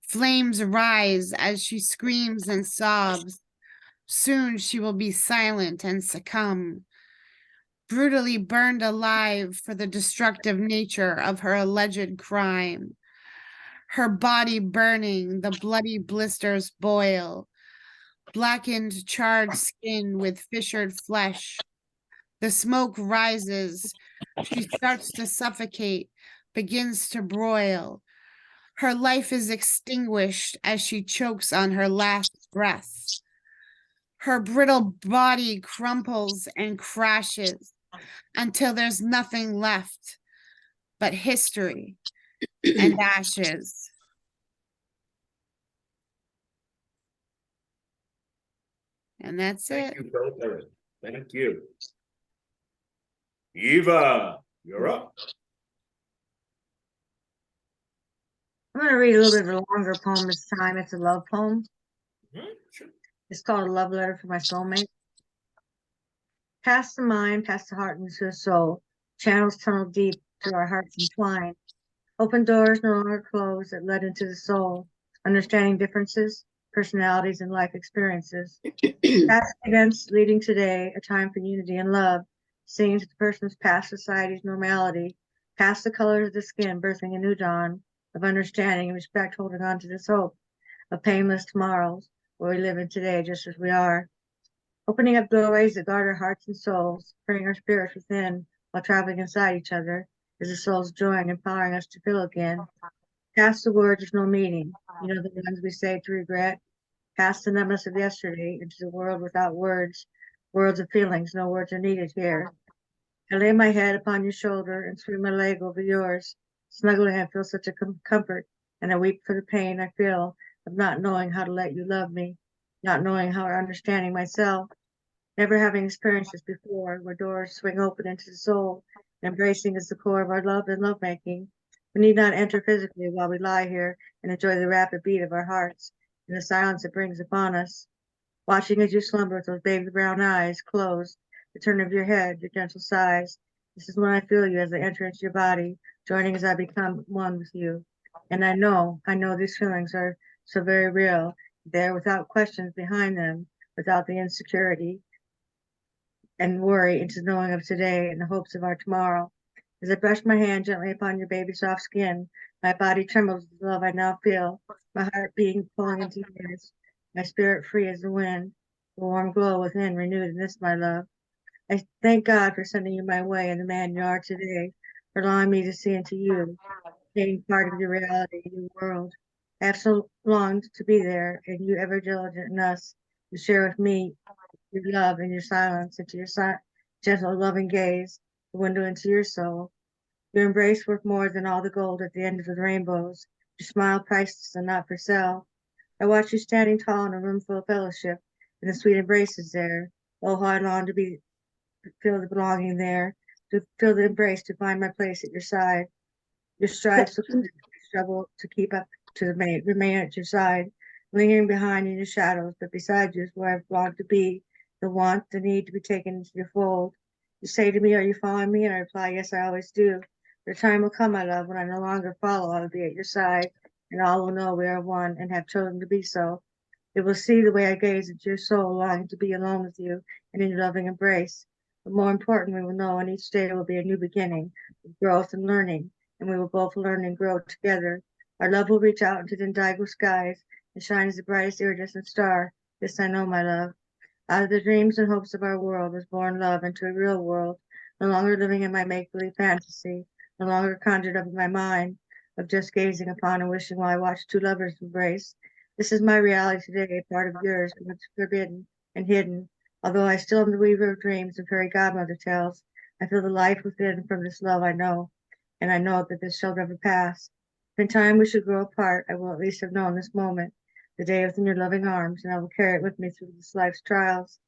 Flames rise as she screams and sobs. Soon she will be silent and succumb. Brutally burned alive for the destructive nature of her alleged crime. Her body burning, the bloody blisters boil. Blackened, charred skin with fissured flesh. The smoke rises. She starts to suffocate, begins to broil. Her life is extinguished as she chokes on her last breath. Her brittle body crumples and crashes until there's nothing left but history and ashes. And that's it. Thank you, Barrett. Thank you. Eva, you're up. I'm going to read a little bit of a longer poem this time. It's a love poem. Sure. It's called A Love Letter for My Soulmate. Past the mind, past the heart into the soul. Channels tunnel deep to our hearts entwined. Open doors no longer closed that led into the soul. Understanding differences, personalities, and life experiences. Past events leading today, a time for unity and love. Seeing to the person's past society's normality. Past the colors of the skin, birthing a new dawn of understanding and respect, holding on to this hope of painless tomorrows where we live in today just as we are. Opening up doorways that guard our hearts and souls, bringing our spirits within while traveling inside each other, as the souls join, empowering us to feel again. Past the words with no meaning. You know, the ones we say to regret. Past the numbness of yesterday into the world without words. Worlds of feelings, no words are needed here. I lay my head upon your shoulder and swing my leg over yours. Snuggling, I feel such a comfort, and I weep for the pain I feel of not knowing how to let you love me, not knowing how or understanding myself, never having experienced this before, where doors swing open into the soul, and embracing is the core of our love and lovemaking. We need not enter physically while we lie here and enjoy the rapid beat of our hearts and the silence it brings upon us. Watching as you slumber with those baby brown eyes closed, the turn of your head, your gentle sighs. This is when I feel you as I enter into your body, joining as I become one with you. And I know these feelings are so very real. They're without questions behind them, without the insecurity and worry into the knowing of today and the hopes of our tomorrow. As I brush my hand gently upon your baby soft skin, my body trembles with the love I now feel, my heart beating, pulling into yours, my spirit free as the wind, the warm glow within renewed in this my love. I thank God for sending you my way and the man you are today, for allowing me to see into you, being part of your reality, your world. I have so longed to be there, and you ever diligent in us to share with me your love and your silence, into your gentle, loving gaze, the window into your soul. Your embrace worth more than all the gold at the end of the rainbows. Your smile priceless and not for sale. I watch you standing tall in a room full of fellowship, and the sweet embraces there. Oh, how I long to feel the belonging there, to feel the embrace, to find my place at your side. Your strides so clear, struggle to keep up to remain at your side, lingering behind in your shadows, but beside you is where I've longed to be, the want, the need to be taken into your fold. You say to me, are you following me? And I reply, yes, I always do. The time will come, my love, when I no longer follow, I will be at your side, and all will know we are one and have chosen to be so. They will see the way I gaze into your soul, longing to be alone with you and in your loving embrace. But more importantly, we will know on each day will be a new beginning of growth and learning, and we will both learn and grow together. Our love will reach out into the indigo skies and shine as the brightest iridescent star. This I know, my love. Out of the dreams and hopes of our world was born love into a real world, no longer living in my make-believe fantasy, no longer conjured up in my mind of just gazing upon and wishing while I watch two lovers embrace. This is my reality today, part of yours, and it's forbidden and hidden. Although I still am the weaver of dreams and fairy godmother tales, I feel the life within from this love I know, and I know that this shall never pass. If in time we should grow apart, I will at least have known this moment, the day within your loving arms, and I will carry it with me through this life's trials.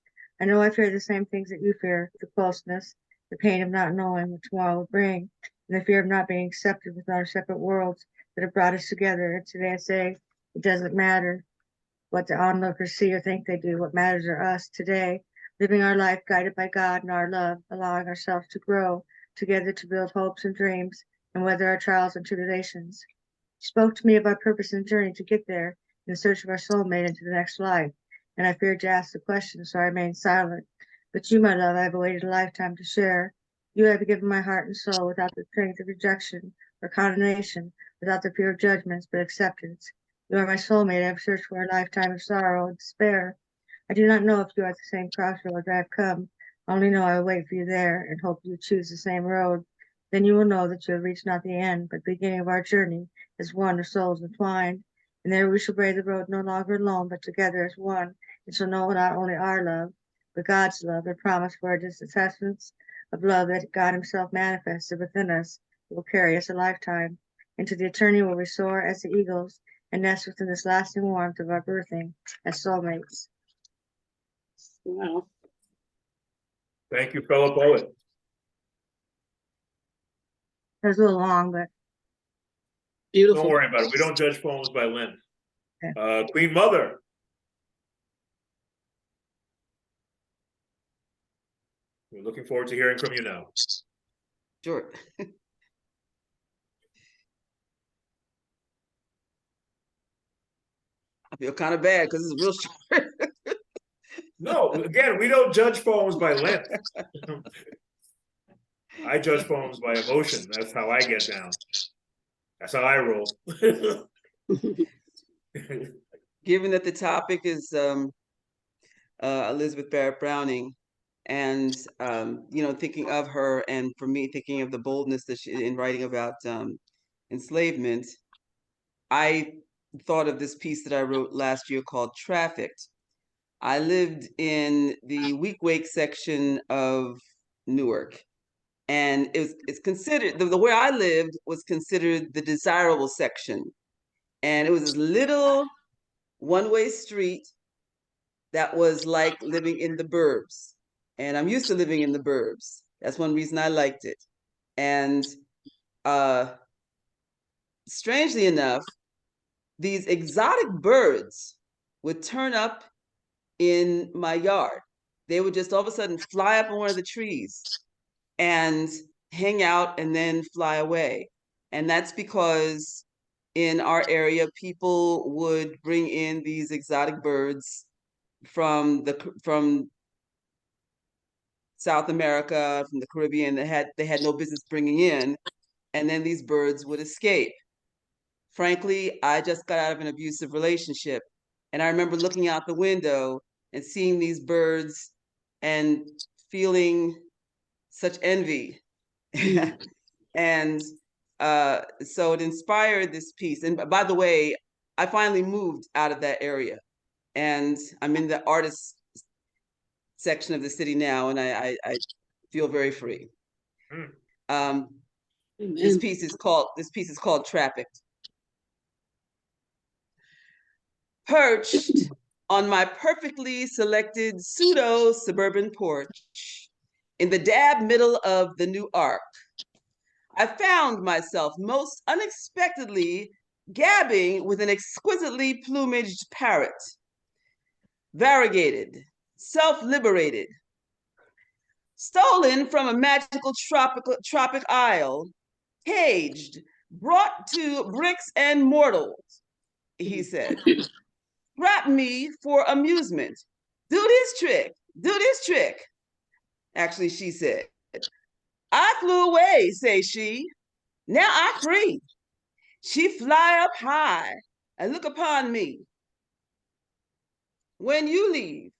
I know I fear the same things that you fear, the closeness, the pain of not knowing what tomorrow will bring, and the fear of not being accepted within our separate worlds that have brought us together. And today I say, it doesn't matter what the onlookers see or think they do. What matters are us today, living our life guided by God and our love, allowing ourselves to grow together to build hopes and dreams and weather our trials and tribulations. He spoke to me of our purpose and journey to get there in the search of our soulmate into the next life, and I feared to ask the question, so I remained silent. But you, my love, I have awaited a lifetime to share. You have given my heart and soul without the strength of rejection or condemnation, without the fear of judgments, but acceptance. You are my soulmate. I have searched for a lifetime of sorrow and despair. I do not know if you are at the same crossroads I have come. I only know I will wait for you there and hope you choose the same road. Then you will know that you have reached not the end, but the beginning of our journey as one of souls entwined. And there we shall brave the road no longer alone, but together as one, and shall know not only our love, but God's love, and promise for our essence of love that God Himself manifested within us, will carry us a lifetime. Into the eternity where we soar as the eagles and nest within this lasting warmth of our birthing as soulmates. Wow. Thank you, fellow poet. It was a little long, but Beautiful. Don't worry about it. We don't judge poems by length. Okay. Queen Mother. We're looking forward to hearing from you now. Sure. I feel kind of bad because it's real short. No, again, we don't judge poems by length. I judge poems by emotion. That's how I get down. That's how I roll. Given that the topic is Elizabeth Barrett Browning, and thinking of her, and for me, thinking of the boldness that she in writing about enslavement, I thought of this piece that I wrote last year called Trafficked. I lived in the Week-Wake section of Newark, and it's considered, the where I lived was considered the desirable section. And it was this little one-way street that was like living in the burbs. And I'm used to living in the burbs. That's one reason I liked it. And strangely enough, these exotic birds would turn up in my yard. They would just all of a sudden fly up on one of the trees and hang out and then fly away. And that's because in our area, people would bring in these exotic birds from South America, from the Caribbean, they had no business bringing in, and then these birds would escape. Frankly, I just got out of an abusive relationship, and I remember looking out the window and seeing these birds and feeling such envy. And so it inspired this piece. And by the way, I finally moved out of that area, and I'm in the artist section of the city now, and I feel very free. This piece is called Trafficked. Perched on my perfectly selected pseudo-suburban porch in the dab middle of the New Ark, I found myself most unexpectedly gabbing with an exquisitely plumaged parrot. Variegated, self-liberated, stolen from a magical tropic isle, caged, brought to bricks and mortals, he said. Grab me for amusement. Do this trick. Actually, she said. I flew away, say she. Now I free. She fly up high and look upon me. When you leave,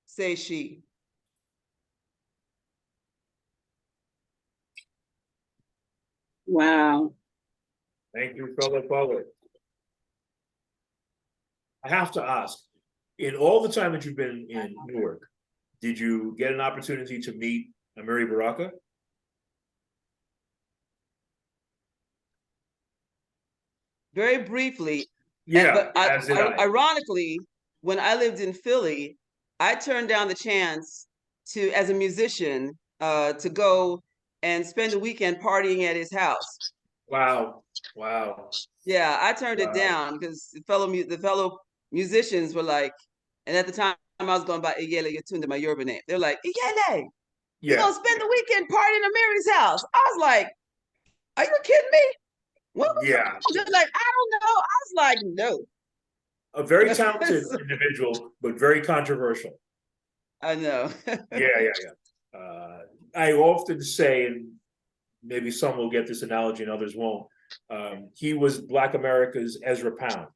say she. Wow. Thank you, fellow poet. I have to ask, in all the time that you've been in Newark, did you get an opportunity to meet Amiri Baraka? Very briefly. Yeah, but as did I. Ironically, when I lived in Philly, I turned down the chance to, as a musician, to go and spend a weekend partying at his house. Wow. Yeah, I turned it down because the fellow musicians were like, and at the time I was going by Iyele Yatunde, my Yoruba name. They're like, Iyele, you're gonna spend the weekend partying at Mary's house. I was like, are you kidding me? What? Yeah. They're like, I don't know. I was like, no. A very talented individual, but very controversial. I know. Yeah. I often say, and maybe some will get this analogy and others won't, he was Black America's Ezra Pound,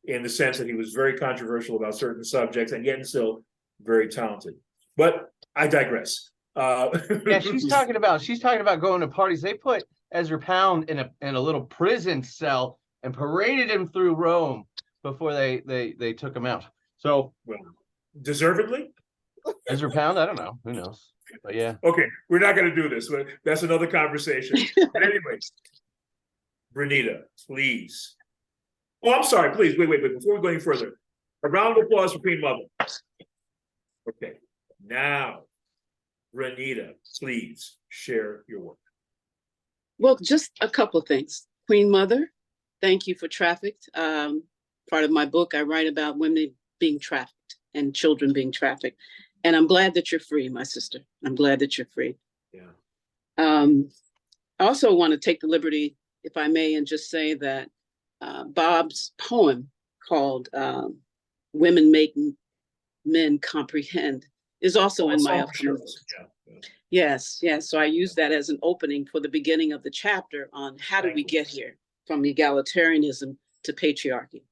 in the sense that he was very controversial about certain subjects and yet still very talented. But I digress. Yeah, she's talking about going to parties. They put Ezra Pound in a little prison cell and paraded him through Rome before they took him out. So, well, deservedly. Ezra Pound, I don't know, who knows, but yeah. Okay, we're not going to do this, but that's another conversation. But anyway, Brenita, please. Oh, I'm sorry. Please wait. Before we go any further, a round of applause for Queen Mother. Okay, now, Brenita, please share your work. Well, just a couple of things. Queen Mother, thank you for Trafficked. Part of my book, I write about women being trafficked and children being trafficked. And I'm glad that you're free, my sister. I'm glad that you're free. Yeah. I also want to take the liberty, if I may, and just say that Bob's poem called Women Make Men Comprehend is also in my upcoming book. Yes. So I use that as an opening for the beginning of the chapter on how do we get here from egalitarianism to patriarchy.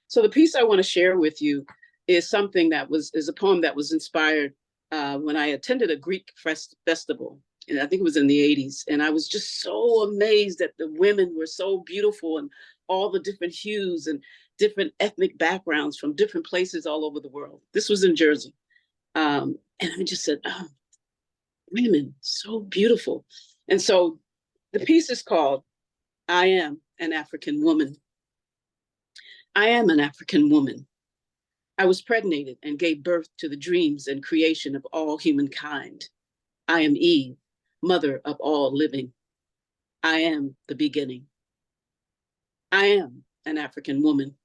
So the piece I want to share with you is something that is a poem that was inspired when I attended a Greek festival, and I think it was in the 80s. And I was just so amazed that the women were so beautiful and all the different hues and different ethnic backgrounds from different places all over the world. This was in Jersey. And I just said, oh, women, so beautiful. And so the piece is called, I Am an African Woman. I am an African woman. I was pregnated and gave birth to the dreams and creation of all humankind. I am Eve, mother of all living. I am the beginning. I am an African woman.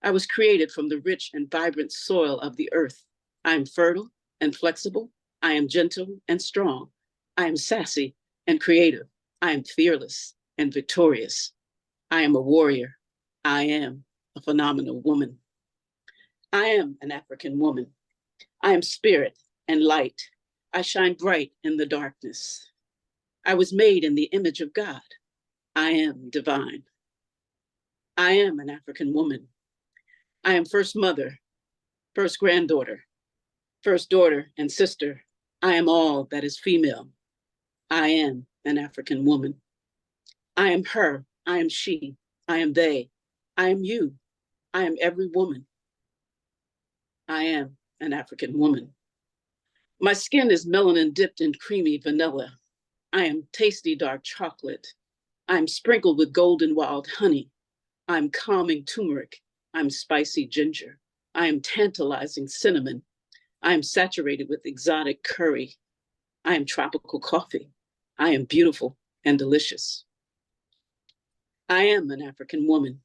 I was created from the rich and vibrant soil of the earth. I am fertile and flexible. I am gentle and strong. I am sassy and creative. I am fearless and victorious. I am a warrior. I am a phenomenal woman. I am an African woman. I am spirit and light. I shine bright in the darkness. I was made in the image of God. I am divine. I am an African woman. I am first mother, first granddaughter, first daughter and sister. I am all that is female. I am an African woman. I am her. I am she. I am they. I am you. I am every woman. I am an African woman. My skin is melanin dipped in creamy vanilla. I am tasty dark chocolate. I am sprinkled with golden wild honey. I am calming turmeric. I am spicy ginger. I am tantalizing cinnamon. I am saturated with exotic curry. I am tropical coffee. I am beautiful and delicious. I am an African woman.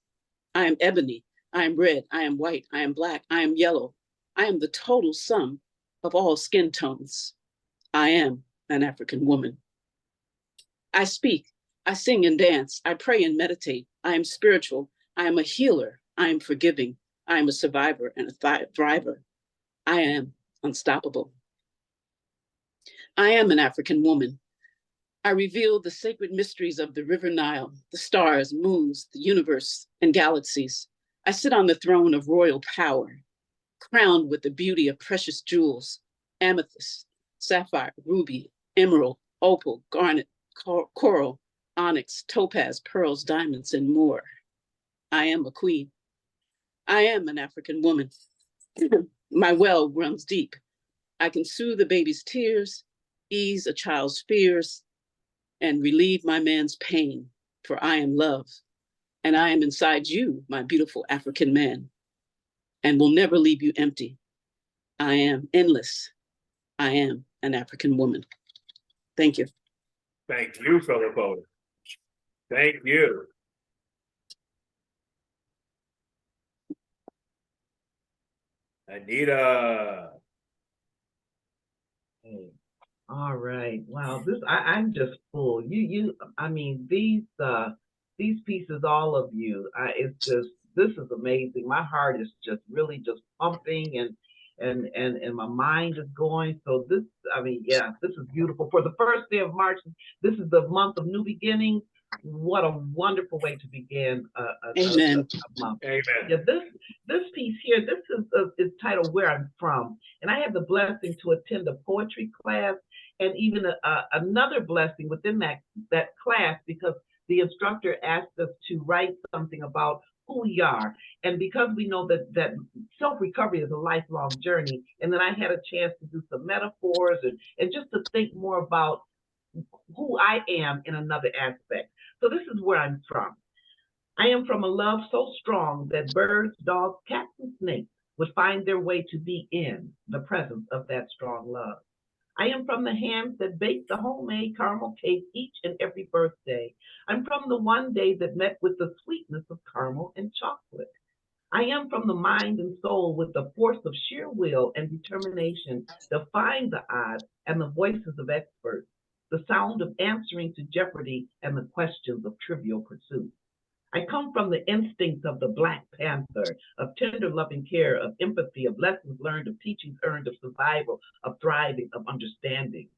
I am ebony. I am red. I am white. I am black. I am yellow. I am the total sum of all skin tones. I am an African woman. I speak, I sing and dance. I pray and meditate. I am spiritual. I am a healer. I am forgiving. I am a survivor and a thriver. I am unstoppable. I am an African woman. I reveal the sacred mysteries of the River Nile, the stars, moons, the universe, and galaxies. I sit on the throne of royal power, crowned with the beauty of precious jewels, amethyst, sapphire, ruby, emerald, opal, garnet, coral, onyx, topaz, pearls, diamonds, and more. I am a queen. I am an African woman. My well runs deep. I can soothe a baby's tears, ease a child's fears, and relieve my man's pain, for I am love. And I am inside you, my beautiful African man, and will never leave you empty. I am endless. I am an African woman. Thank you. Thank you, fellow poet. Thank you. Anita. All right. Wow. I'm just full. I mean, these pieces, all of you, this is amazing. My heart is just really just pumping and my mind is going. So this, I mean, yeah, this is beautiful. For the first day of March, this is the month of new beginnings. What a wonderful way to begin Amen. a month. Amen. Yeah, this piece here, this is titled Where I'm From. And I had the blessing to attend a poetry class and even another blessing within that class, because the instructor asked us to write something about who we are. And because we know that self-recovery is a lifelong journey, and then I had a chance to do some metaphors and just to think more about who I am in another aspect. So this is where I'm from. I am from a love so strong that birds, dogs, cats, and snakes would find their way to be in the presence of that strong love. I am from the hands that bake the homemade caramel cake each and every birthday. I'm from the one day that met with the sweetness of caramel and chocolate. I am from the mind and soul with the force of sheer will and determination, defying the odds and the voices of experts, the sound of answering to jeopardy and the questions of trivial pursuit. I come from the instincts of the Black Panther, of tender loving care, of empathy, of lessons learned, of teachings earned, of survival, of thriving, of understanding.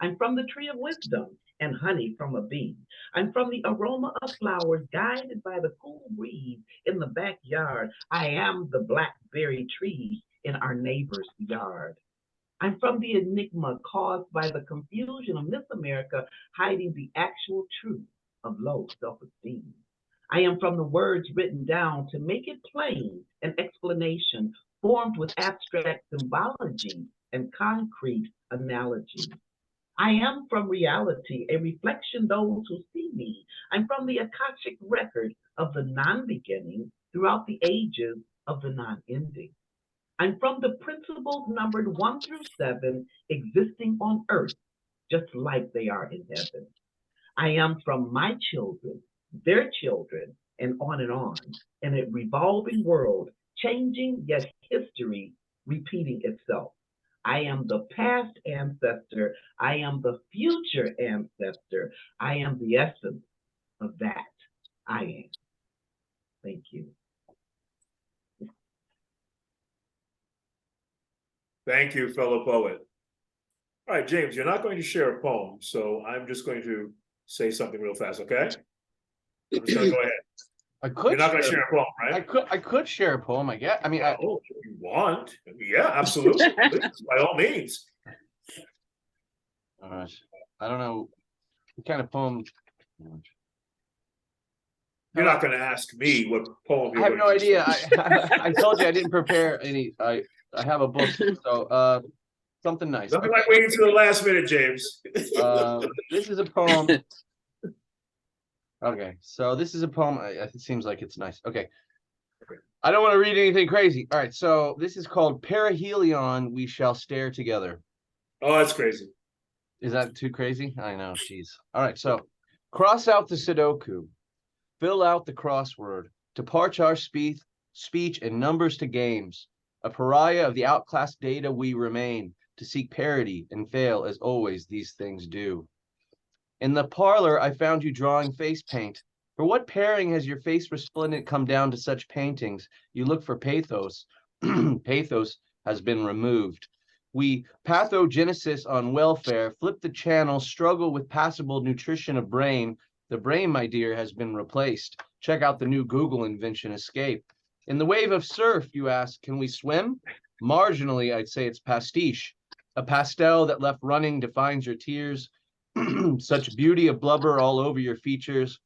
I'm from the tree of wisdom and honey from a bee. I'm from the aroma of flowers guided by the cool breeze in the backyard. I am the blackberry tree in our neighbor's yard. I'm from the enigma caused by the confusion of Miss America hiding the actual truth of low self-esteem. I am from the words written down to make it plain, an explanation formed with abstract symbology and concrete analogy. I am from reality, a reflection those who see me. I'm from the Akashic record of the non-beginning throughout the ages of the non-ending. I'm from the principles numbered 1 through 7 existing on earth, just like they are in heaven. I am from my children, their children, and on, in a revolving world, changing yet history repeating itself. I am the past ancestor. I am the future ancestor. I am the essence of that. I am. Thank you. Thank you, fellow poet. All right, James, you're not going to share a poem, so I'm just going to say something real fast, okay? I'm just gonna go ahead. I could. You're not going to share a poem, right? I could share a poem. I guess. I mean, oh, if you want? Yeah, absolutely. Please, by all means. all right. I don't know what kind of poem. You're not going to ask me what poem I you're have going no to idea. I told you I didn't prepare any. I have a book, so something nice. Nothing like waiting to the last minute, James. This is a poem. Okay, so this is a poem. It seems like it's nice. Okay. I don't want to read anything crazy. All right, so this is called Perihelion, We Shall Stare Together. Oh, that's crazy. Is that too crazy? I know, jeez. All right, so cross out the Sudoku. Fill out the crossword. To parch our speech in numbers to games. A pariah of the outclassed data we remain. To seek parity and fail as always these things do. In the parlor, I found you drawing face paint. For what pairing has your face resplendent come down to such paintings? You look for pathos. Pathos has been removed. We pathogenesis on welfare, flip the channel, struggle with passable nutrition of brain. The brain, my dear, has been replaced. Check out the new Google invention, Escape. In the wave of surf, you ask, can we swim? Marginally, I'd say it's pastiche. A pastel that left running defines your tears. Such beauty of blubber all over your features.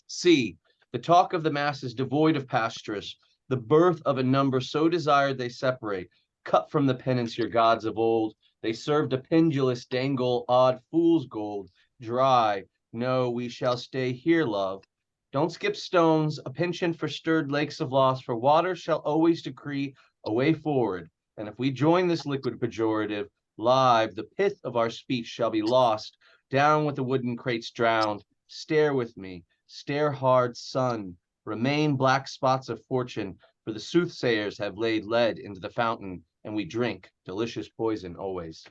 C, the talk of the masses devoid of pasturage, the birth of a number so desired they separate, cut from the penance your gods of old. They served a pendulous dangle, odd fool's gold, dry. No, we shall stay here, love. Don't skip stones, a penchant for stirred lakes of loss, for water shall always decree a way forward. And if we join this liquid pejorative, live, the pith of our speech shall be lost. Down with the wooden crates drowned. Stare with me. Stare hard, sun. Remain black spots of fortune, for the soothsayers have laid lead into the fountain, and we drink delicious poison always.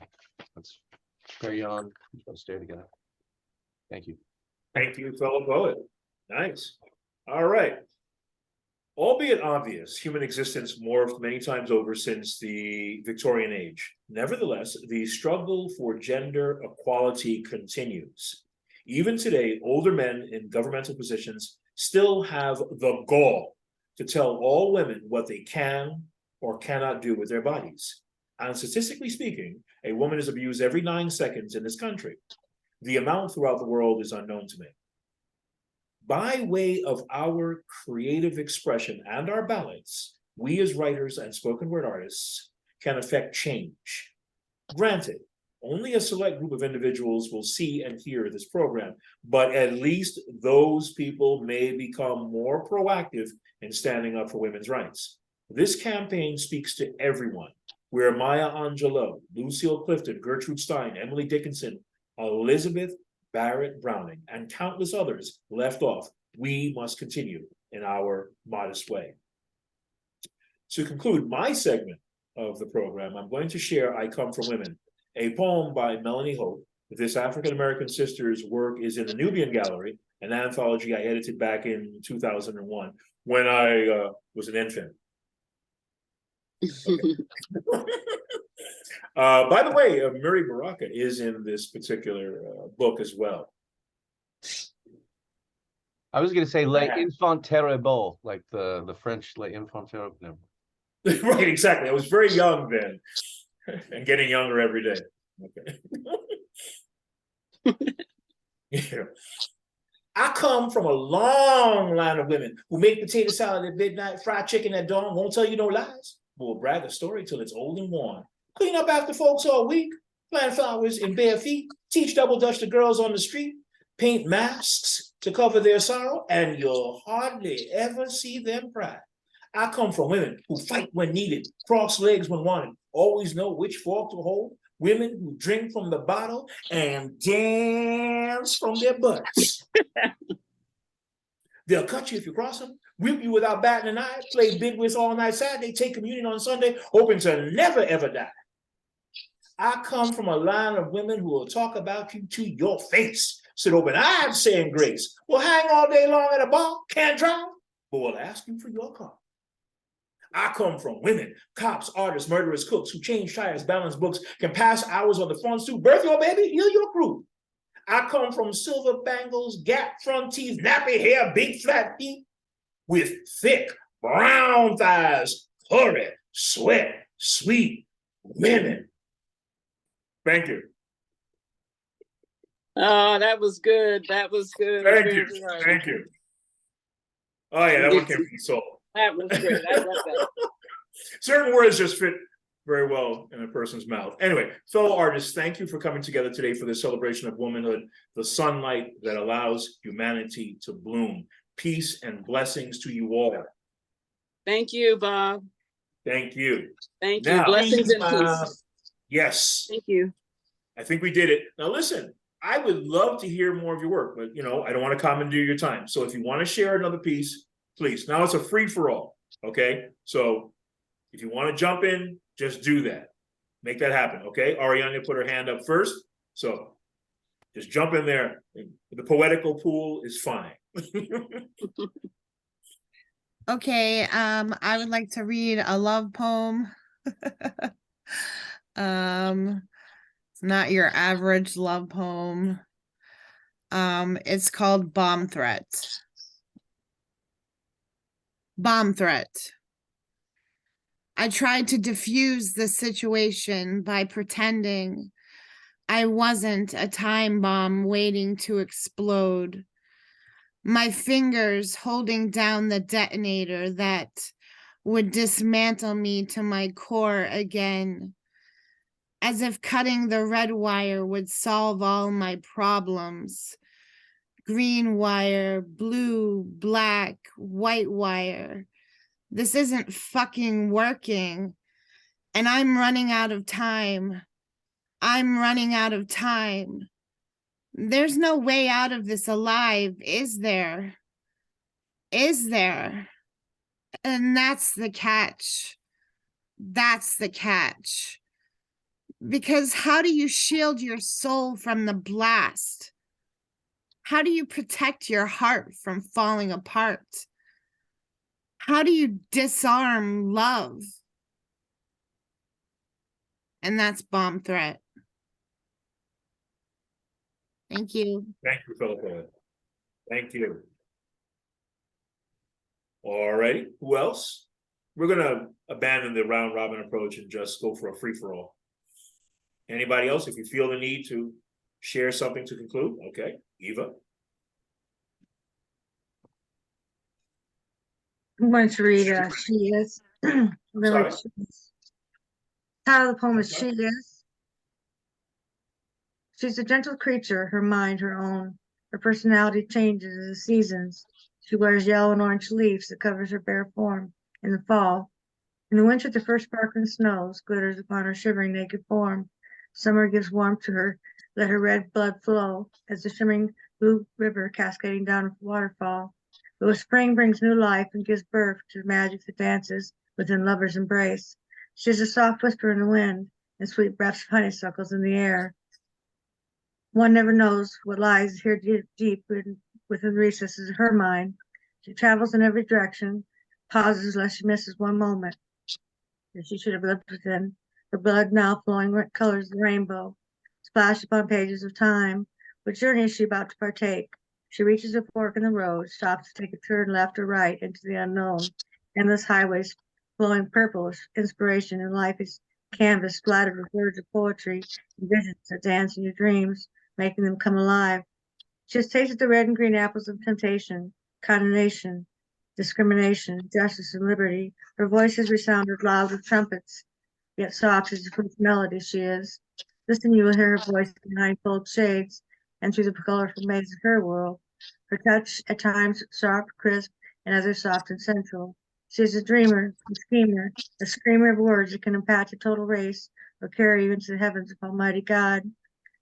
Let's carry on. Let's stare together. Thank you. Thank you, fellow poet. Nice. All right. Albeit obvious, human existence morphed many times over since the Victorian age. Nevertheless, the struggle for gender equality continues. Even today, older men in governmental positions still have the gall to tell all women what they can or cannot do with their bodies. And statistically speaking, a woman is abused every 9 seconds in this country. The amount throughout the world is unknown to me. By way of our creative expression and our ballots, we as writers and spoken word artists can affect change. Granted, only a select group of individuals will see and hear this program, but at least those people may become more proactive in standing up for women's rights. This campaign speaks to everyone, where Maya Angelou, Lucille Clifton, Gertrude Stein, Emily Dickinson, Elizabeth Barrett Browning, and countless others left off. We must continue in our modest way. To conclude my segment of the program, I'm going to share I Come From Women, a poem by Melanie Hope. This African-American sister's work is in the Nubian Gallery, an anthology I edited back in 2001 when I was an infant. Okay. By the way, Mary Baraka is in this particular book as well. I was going to say Les Enfants Terribles, like the French Les Enfants Terribles. No. Right, exactly. I was very young then and getting younger every day. Okay. Yeah. I come from a long line of women who make potato salad at midnight, fried chicken at dawn, won't tell you no lies, but will brag a story till it's old and worn. Clean up after folks all week, plant flowers in bare feet, teach double dutch to girls on the street, paint masks to cover their sorrow, and you'll hardly ever see them cry. I come from women who fight when needed, cross legs when wanted, always know which fork to hold, women who drink from the bottle and dance from their butts. They'll cut you if you cross them, whip you without batting an eye, play bid whist all night Saturday, take communion on Sunday, hoping to never ever die. I come from a line of women who will talk about you to your face, sit open-eyed saying grace, will hang all day long at a bar, can't drive, but will ask you for your car. I come from women, cops, artists, murderers, cooks, who change tires, balance books, can pass hours on the front stoop, birth your baby, heal your crew. I come from silver bangles, gap front teeth, nappy hair, big flat feet, with thick brown thighs, hurry, sweat, sweet women. Thank you. Oh, that was good. That was good. Thank you. Thank you. Oh yeah, that one came from the soul. That was great. I love that. Certain words just fit very well in a person's mouth. Anyway, fellow artists, thank you for coming together today for the celebration of womanhood, the sunlight that allows humanity to bloom. Peace and blessings to you all. Thank you, Bob. Thank you. Thank you. Now, Blessings and peace. Yes, Thank you. I think we did it. Now listen, I would love to hear more of your work, but I don't want to commandeer your time. So if you want to share another piece, please. Now it's a free-for-all, okay? So if you want to jump in, just do that. Make that happen, okay? Aurynanya put her hand up first, so just jump in there. The poetical pool is fine. Okay, I would like to read a love poem. It's not your average love poem. It's called Bomb Threat. Bomb threat. I tried to diffuse the situation by pretending I wasn't a time bomb waiting to explode. My fingers holding down the detonator that would dismantle me to my core again, as if cutting the red wire would solve all my problems. Green wire, blue, black, white wire. This isn't fucking working. And I'm running out of time. I'm running out of time. There's no way out of this alive, is there? Is there? And that's the catch. That's the catch. Because how do you shield your soul from the blast? How do you protect your heart from falling apart? How do you disarm love? And that's Bomb Threat. Thank you. Thank you, fellow poet. Thank you. All righty, who else? We're gonna abandon the round robin approach and just go for a free-for-all. Anybody else, if you feel the need to share something to conclude? Okay, Eva. I'm going to read She Is. Really, Sorry? title of the poem is She Is. She's a gentle creature, her mind her own. Her personality changes as the seasons. She wears yellow and orange leaves that covers her bare form in the fall. In the winter, the first sparkling snows glitters upon her shivering naked form. Summer gives warmth to her, let her red blood flow as the shimmering blue river cascading down a waterfall. But spring brings new life and gives birth to magic that dances within lovers' embrace. She is a soft whisper in the wind and sweet breaths of honeysuckles in the air. One never knows what lies here deep within the recesses of her mind. She travels in every direction, pauses lest she misses one moment that she should have lived within. Her blood now flowing colors of the rainbow, splashed upon pages of time. What journey is she about to partake? She reaches a fork in the road, stops to take a turn left or right into the unknown. Endless highways flowing purple with inspiration, and life is canvas splattered with words of poetry and visions that dance in your dreams, making them come alive. She has tasted the red and green apples of temptation, condemnation, discrimination, justice, and liberty. Her voice has resounded loud with trumpets, yet soft as the first melody she is. Listen, you will hear her voice behind fold shades and through the colorful maze of her world. Her touch, at times sharp, crisp, and others soft and sensual. She is a dreamer, a schemer, a screamer of words that can impact a total race or carry you into the heavens of Almighty God.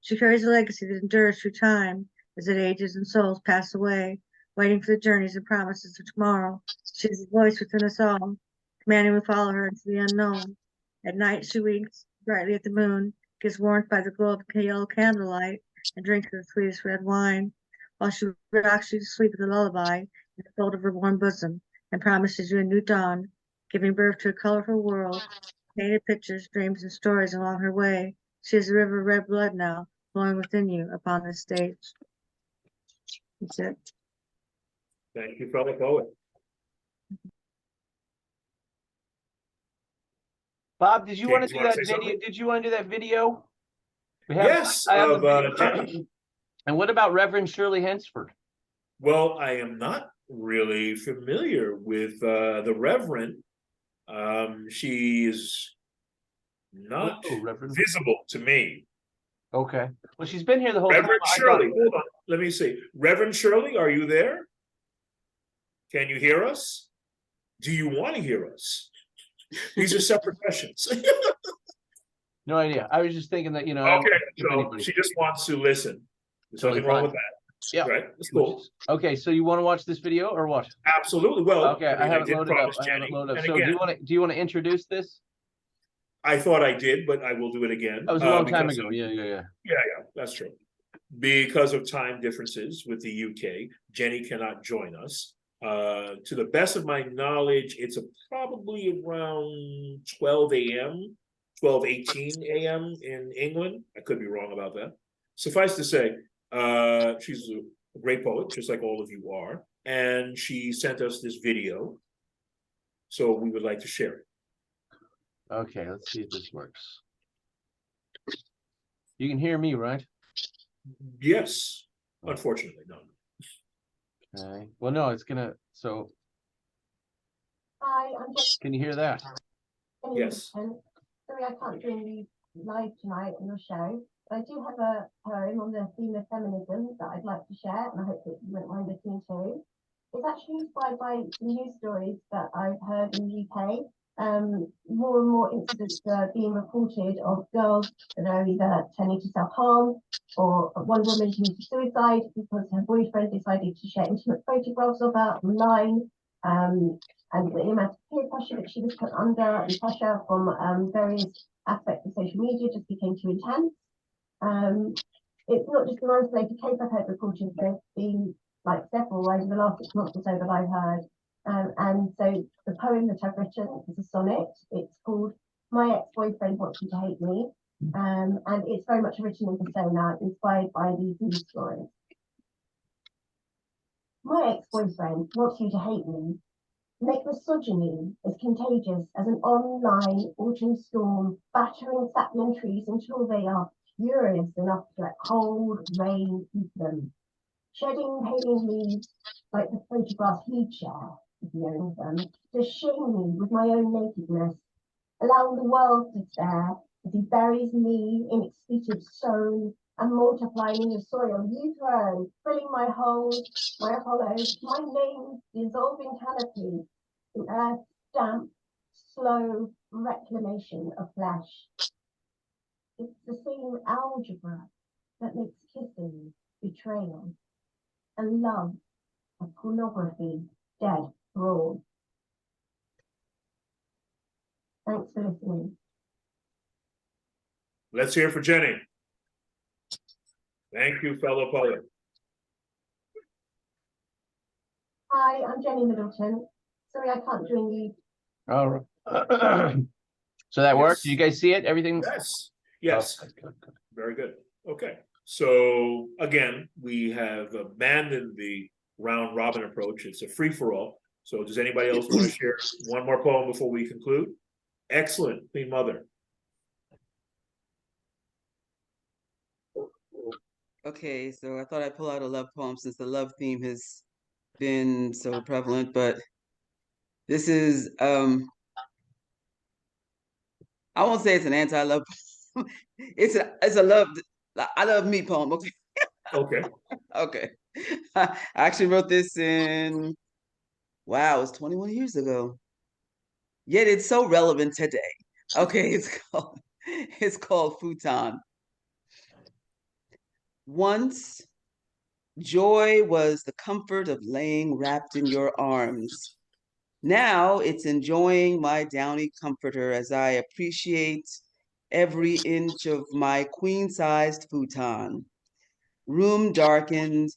She carries a legacy that endures through time as it ages and souls pass away, waiting for the journeys and promises of tomorrow. She is a voice within us all, commanding we follow her into the unknown. At night she winks brightly at the moon, gives warmth by the glow of yellow candlelight, and drinks the sweetest red wine. While she rocks you to sleep with a lullaby in the fold of her warm bosom, and promises you a new dawn, giving birth to a colorful world, painted pictures, dreams, and stories along her way. She is a river of red blood now, flowing within you upon this stage. That's it. Thank you, fellow poet. Bob, did you want to James, do wanna that say video? something? Did you want to do that video? We have, Yes, I have a of video. Jenny. And what about Reverend Shirley Hensford? Well, I am not really familiar with the Reverend. She is not Oh, Reverend. visible to me. Okay. Well, she's been here the whole time. Reverend I Shirley, thought- hold on. Let me see. Reverend Shirley, are you there? Can you hear us? Do you want to hear us? These are separate questions. No idea. I was just thinking that, Okay, if so anybody- she just wants to listen. There's Totally nothing wrong fine. with that. Yeah. Right? That's cool. Okay, so you want to watch this video or what? Absolutely. Well, Okay, I mean, haven't did loaded up. promise I haven't Jenny, loaded up. and So do again, you want to introduce this? I thought I did, but I will do it again. That was a long time because ago. of- Yeah. Yeah, that's true. Because of time differences with the UK, Jenny cannot join us. To the best of my knowledge, it's probably around 12 a.m., 12:18 a.m. in England. I could be wrong about that. Suffice to say, she's a great poet, just like all of you are. And she sent us this video. So we would like to share it. Okay, let's see if this works. You can hear me, right? Yes, unfortunately, no. Okay. Well, no, it's gonna. So, Hi, I'm just can you hear that? Yes. sorry I can't join you live tonight on your show, but I do have a poem on the theme of feminism that I'd like to share, and I hope that you won't mind listening to. It's actually inspired by some news stories that I've heard in the UK. More and more incidents are being reported of girls that are either turning to self-harm, or one woman committed suicide because her boyfriend decided to share intimate photographs of her online. And the amount of peer pressure that she was put under, and pressure from various aspects of social media just became too intense. It's not just an isolated case I've heard reported, there's been like several over the last 6 months or so that I've heard. And so the poem that I've written is a sonnet. It's called My Ex-Boyfriend Wants You to Hate Me. And it's very much written in persona, inspired by these news stories. My ex-boyfriend wants you to hate me. Make misogyny as contagious as an online autumn storm, battering sapling trees until they are furious enough to let cold rain eat them. Shedding paling leaves like the photographs he'd share, if he owned them, to shame me with my own nakedness, allowing the world to stare as he buries me in expletive sown and multiplying in the soil you throw, filling my holes, my hollows, my name's dissolving canopy, in earth's damp, slow reclamation of flesh. It's the same algebra that makes kissing betrayal, and love a pornography dead raw. Thanks for listening. Let's hear for Jenny. Thank you, fellow poet. Hi, I'm Jenny Middleton. Sorry I can't join you. All right. So that works. You guys see it? Everything? Yes, yes. Okay, good. Very good. Okay. So again, we have abandoned the round robin approach. It's a free for all. So does anybody else want to share one more poem before we conclude? Excellent, Queen Mother. Okay, so I thought I'd pull out a love poem since the love theme has been so prevalent, but this is I won't say it's an anti-love poem. It's a love, I love me poem. Okay. Okay. Okay. I actually wrote this in, wow, it was 21 years ago. Yet it's so relevant today. Okay, it's called Futon. Once joy was the comfort of laying wrapped in your arms. Now it's enjoying my downy comforter as I appreciate every inch of my queen-sized futon. Room darkened,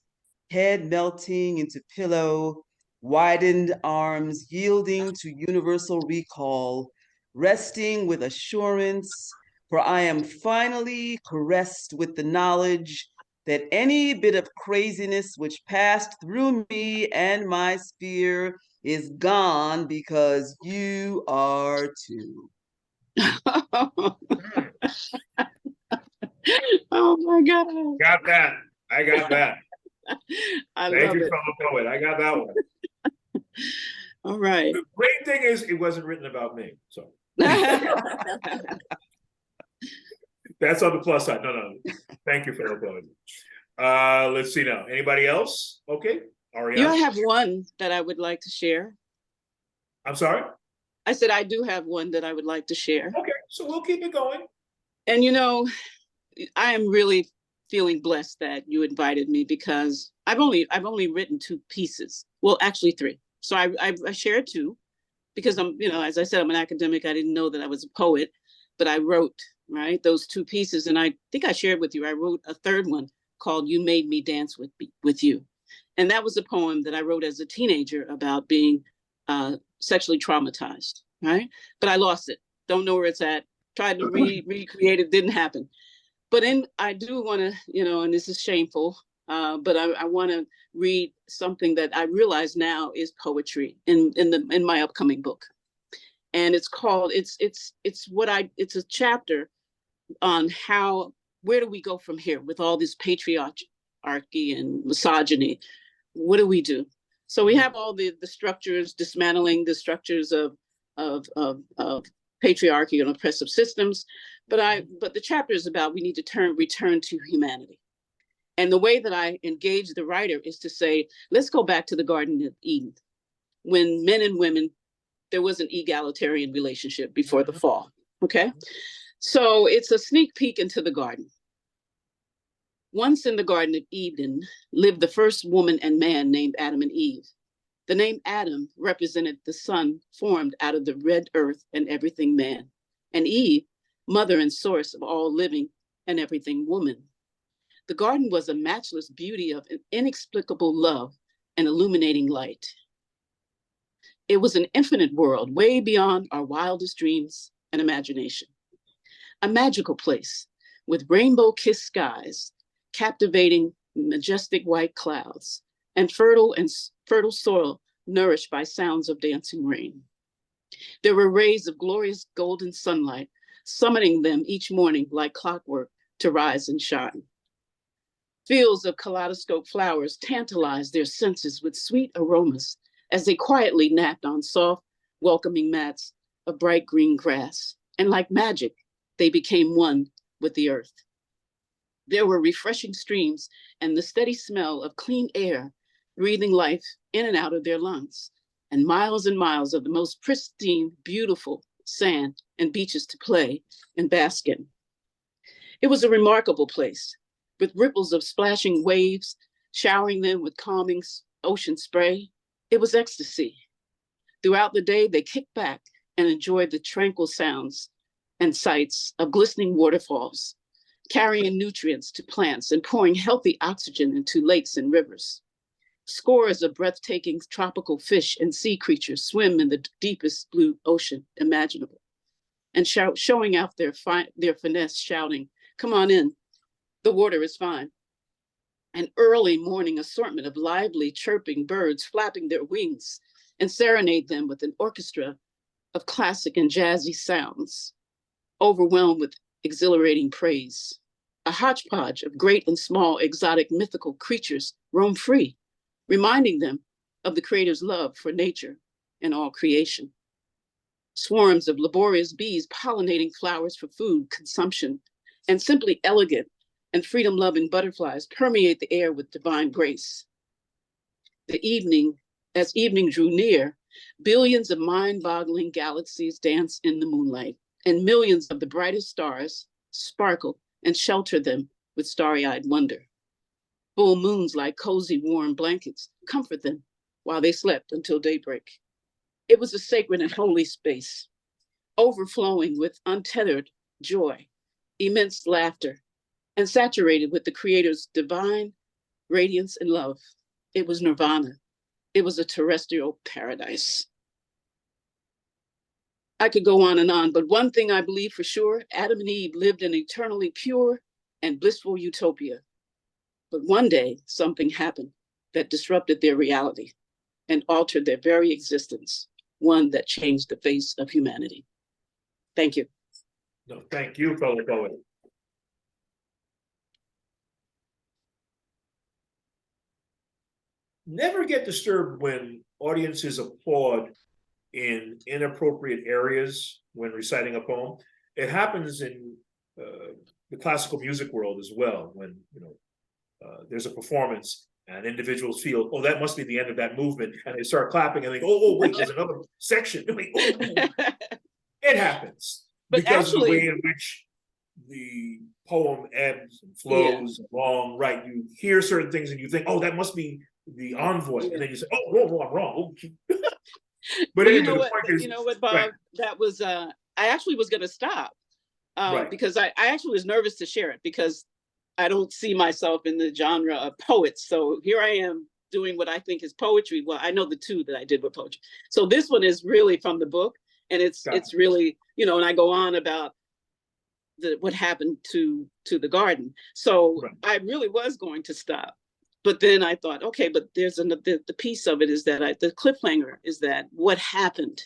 head melting into pillow, widened arms yielding to universal recall, resting with assurance, for I am finally caressed with the knowledge that any bit of craziness which passed through me and my sphere is gone because you are too. Oh my God. Got that. I got that. I Thank love you, it. fellow poet. I got that one. All right. The great thing is it wasn't written about me. So that's on the plus side. No. Thank you, fellow poet. Let's see now. Anybody else? Okay. Aurynanya? I have one that I would like to share. I'm sorry? I said I do have one that I would like to share. Okay, so we'll keep it going. And I am really feeling blessed that you invited me because I've only written 2 pieces. Well, actually 3. So I shared 2 because I'm, as I said, I'm an academic. I didn't know that I was a poet, but I wrote, right, those 2 pieces. And I think I shared with you, I wrote a 3rd one called You Made Me Dance with You. And that was a poem that I wrote as a teenager about being sexually traumatized, right? But I lost it. Don't know where it's at. Tried to recreate it, didn't happen. But I do want to, and this is shameful, but I want to read something that I realize now is poetry in my upcoming book, and it's called it's a chapter on where do we go from here with all this patriarchy and misogyny? What do we do? So we have all the structures, dismantling the structures of patriarchy and oppressive systems, but the chapter is about we need to return to humanity. And the way that I engage the writer is to say, let's go back to the Garden of Eden, when men and women, there was an egalitarian relationship before the fall. Okay, so it's a sneak peek into the garden. Once in the Garden of Eden lived the first woman and man named Adam and Eve. The name Adam represented the son formed out of the red earth and everything man, and Eve, mother and source of all living and everything woman. The garden was a matchless beauty of an inexplicable love and illuminating light. It was an infinite world, way beyond our wildest dreams and imagination. A magical place with rainbow-kissed skies, captivating, majestic white clouds, and fertile soil nourished by sounds of dancing rain. There were rays of glorious golden sunlight, summoning them each morning like clockwork to rise and shine. Fields of kaleidoscope flowers tantalized their senses with sweet aromas as they quietly napped on soft, welcoming mats of bright green grass. And like magic, they became one with the earth. There were refreshing streams and the steady smell of clean air, breathing life in and out of their lungs, and miles of the most pristine, beautiful sand and beaches to play and bask in. It was a remarkable place, with ripples of splashing waves, showering them with calming ocean spray. It was ecstasy. Throughout the day, they kicked back and enjoyed the tranquil sounds and sights of glistening waterfalls, carrying nutrients to plants and pouring healthy oxygen into lakes and rivers. Scores of breathtaking tropical fish and sea creatures swim in the deepest blue ocean imaginable, and showing out their finesse, shouting, "Come on in, the water is fine." An early morning assortment of lively chirping birds flapping their wings and serenade them with an orchestra of classic and jazzy sounds, overwhelmed with exhilarating praise. A hodgepodge of great and small exotic mythical creatures roam free, reminding them of the Creator's love for nature and all creation. Swarms of laborious bees pollinating flowers for food consumption, and simply elegant and freedom-loving butterflies permeate the air with divine grace. As evening drew near, billions of mind-boggling galaxies dance in the moonlight, and millions of the brightest stars sparkle and shelter them with starry-eyed wonder. Full moons, like cozy, warm blankets, comfort them while they slept until daybreak. It was a sacred and holy space, overflowing with untethered joy, immense laughter, and saturated with the Creator's divine radiance and love. It was nirvana. It was a terrestrial paradise. I could go on, but one thing I believe for sure, Adam and Eve lived in eternally pure and blissful utopia. But one day, something happened that disrupted their reality and altered their very existence, one that changed the face of humanity. Thank you. No, thank you, fellow poet. Never get disturbed when audiences applaud in inappropriate areas when reciting a poem. It happens in the classical music world as well, when there's a performance and individuals feel, oh, that must be the end of that movement, and they start clapping and they go, oh, wait, there's another section. Wait, oh. It happens because of the way in which the poem ebbs and flows along, right? You hear certain things and you think, oh, that must be the envoy, and then you say, oh, no, I'm wrong. But well, anyway, you know what, Bob? Right. That was I actually was going to stop because I actually was nervous to share it because I don't see myself in the genre of poets. So here I am doing what I think is poetry. Well, I know the two that I did were poetry. So this one is really from the book, and it's really, and I go on about what happened to the garden. So I really was going to stop. But then I thought, okay, but there's the piece of it is that the cliffhanger is that what happened,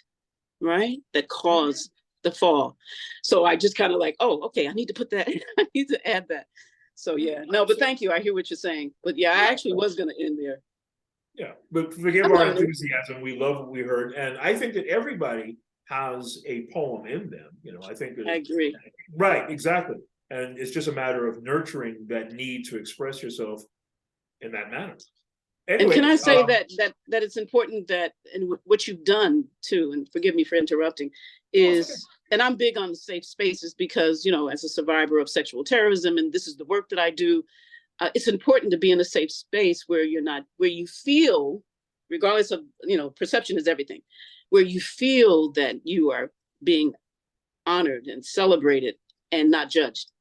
right? That caused the fall. So I just kind of like, oh, okay, I need to put that, I need to add that. So yeah, no, but thank you. I hear what you're saying. But yeah, I actually was going to end there. Yeah, but forgive our enthusiasm. We love what we heard. And I think that everybody has a poem in them. I think that I agree. Right, exactly. And it's just a matter of nurturing that need to express yourself in that manner. Anyway, and can I say that it's important that, and what you've done too, and forgive me for interrupting, is, and I'm big on the safe spaces because, as a survivor of sexual terrorism, and this is the work that I do, it's important to be in a safe space where where you feel, regardless of, perception is everything, where you feel that you are being honored and celebrated and not judged.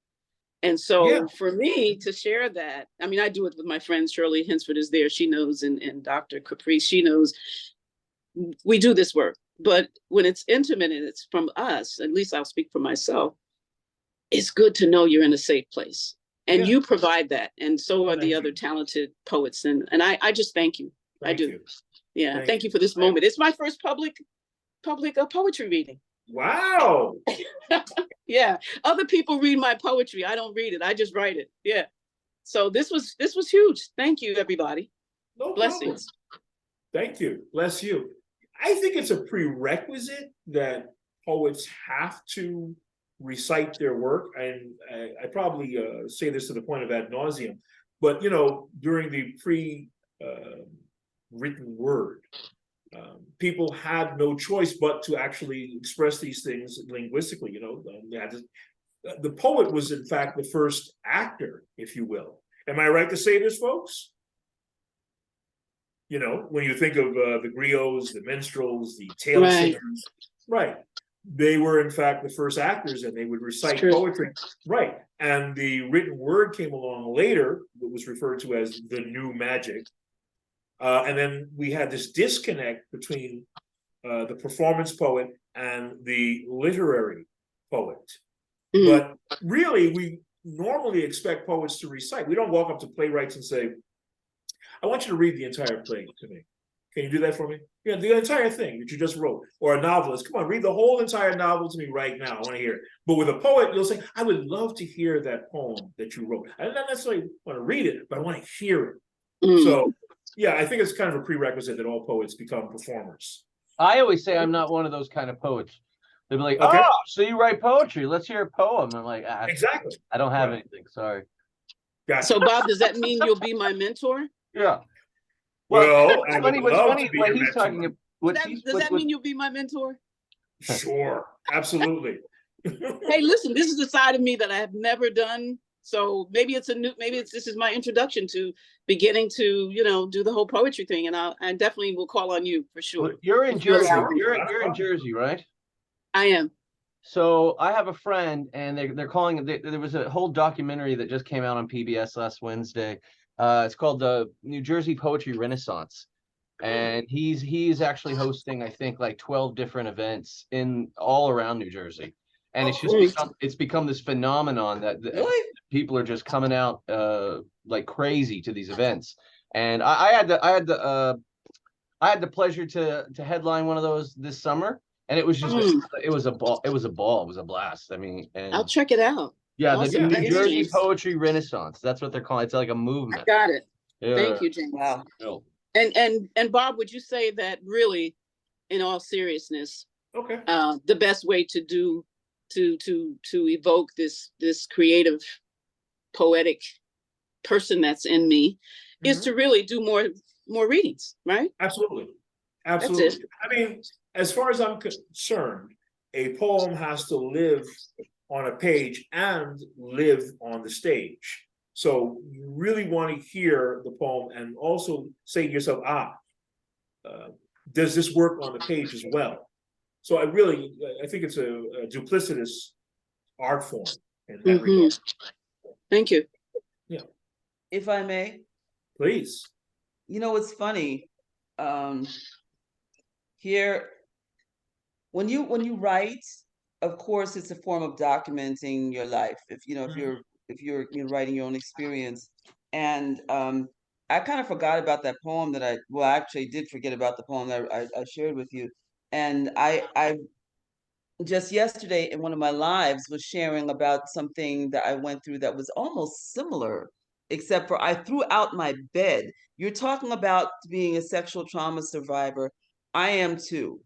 And so for me to share that, I mean, I do it with my friend Shirley Hinsford is there. She knows, and Dr. Caprice, she knows we do this work. But when it's intimate and it's from us, at least I'll speak for myself, it's good to know you're in a safe place. And you provide that. And so are the other talented poets. And I just thank you. I do. Yeah. Thank you for this moment. It's my first public poetry reading. Wow. Yeah. Other people read my poetry. I don't read it. I just write it. Yeah. So this was huge. Thank you, everybody. No blessings. Problem. Thank you. Bless you. I think it's a prerequisite that poets have to recite their work. And I probably say this to the point of ad nauseum, but during the written word, people had no choice but to actually express these things linguistically. The poet was in fact the first actor, if you will. Am I right to say this, folks? When you think of the griots, the minstrels, the tale singers, they were in fact the first actors, and they would recite poetry, and the written word came along later, what was referred to as the new magic. And then we had this disconnect between the performance poet and the literary poet. But really, we normally expect poets to recite. We don't walk up to playwrights and say, I want you to read the entire play to me. Can you do that for me? Yeah, the entire thing that you just wrote, or a novelist. Come on, read the whole entire novel to me right now. I want to hear it. But with a poet, you'll say, I would love to hear that poem that you wrote. I don't necessarily want to read it, but I want to hear it. So, yeah, I think it's kind of a prerequisite that all poets become performers. I always say I'm not one of those kind of poets. They'll be like, Okay. oh, so you write poetry? Let's hear a poem. I'm like, Exactly. I don't have Right. anything. Sorry. Gotcha. So, Bob, does that mean you'll be my mentor? Yeah. Well, I funny, would what's love funny, to be what your he's talking mentor. about. Does that mean you'll be my mentor? Sure, absolutely. Hey, listen, this is a side of me that I have never done. So maybe it's this is my introduction to beginning to, do the whole poetry thing. And I definitely will call on you for sure. Well, you're in If you're Jersey. around. You're in Jersey, right? I am. So I have a friend, and they're calling it. There was a whole documentary that just came out on PBS last Wednesday. It's called the New Jersey Poetry Renaissance, and he's actually hosting, I think, like 12 different events in all around New Jersey, and it's become this phenomenon that people are just coming out like crazy to these events. And I had the pleasure to headline one of those this summer. And it was just it was a ball. It was a blast. I mean, and I'll check it out. Yeah, Awesome. the New Jersey James. Poetry Renaissance. That's what they're calling it. It's like a movement. I got it. Yeah. Thank you, James. Wow. And Bob, would you say that really, in all seriousness, Okay. The best way to evoke this creative, poetic person that's in me is to really do more readings, right? Absolutely. Absolutely. That's it. I mean, as far as I'm concerned, a poem has to live on a page and live on the stage. So you really want to hear the poem and also say to yourself, does this work on the page as well? So I think it's a duplicitous art form in that regard. Thank you. Yeah. If I may. Please. You know, it's funny. Here, when you write, of course, it's a form of documenting your life. If you're writing your own experience, and I kind of forgot about that poem that I actually did forget about the poem that I shared with you, and I just yesterday in one of my lives was sharing about something that I went through that was almost similar, except for I threw out my bed. You're talking about being a sexual trauma survivor. I am too.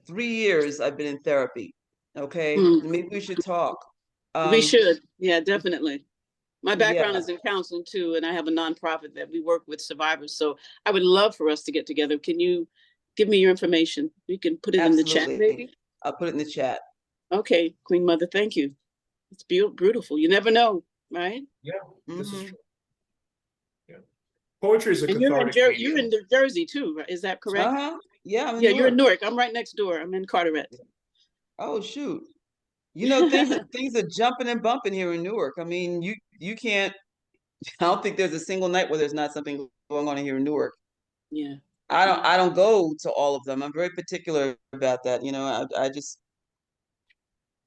3 years I've been in therapy. Okay, maybe we should talk. We should. Yeah, definitely. My background Yeah. is in counseling too, and I have a nonprofit that we work with survivors. So I would love for us to get together. Can you give me your information? You can put it in the chat, maybe. I'll put it in the chat. Okay, Queen Mother, thank you. It's beautiful. You never know, right? Yeah, this is true. Yeah, poetry is a and cathartic. you're in New Jersey too, right? Is that correct? Yeah, you're in Newark. I'm right next door. I'm in Carteret. Oh shoot! You know, things are jumping and bumping here in Newark. I mean, you can't. I don't think there's a single night where there's not something going on here in Newark. Yeah. I don't go to all of them. I'm very particular about that. You know, I just.